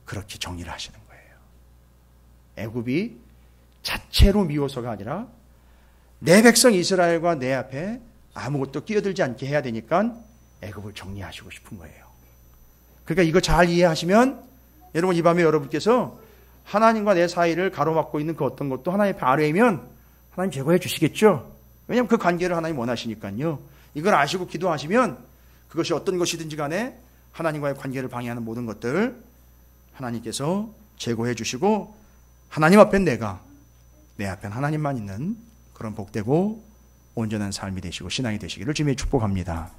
그렇게 정리를 하시는 거예요. 애굽이 자체로 미워서가 아니라 내 백성 이스라엘과 내 앞에 아무것도 끼어들지 않게 해야 되니까 애굽을 정리하시고 싶은 거예요. 그러니까 이거 잘 이해하시면 여러분 이 밤에 여러분께서 하나님과 내 사이를 가로막고 있는 그 어떤 것도 하나님 아래이면 하나님 제거해 주시겠죠. 왜냐하면 그 관계를 하나님 원하시니까요. 이걸 아시고 기도하시면 그것이 어떤 것이든지 간에 하나님과의 관계를 방해하는 모든 것들 하나님께서 제거해 주시고 하나님 앞엔 내가 내 앞엔 하나님만 있는 그런 복되고 온전한 삶이 되시고 신앙이 되시기를 주님의 축복합니다.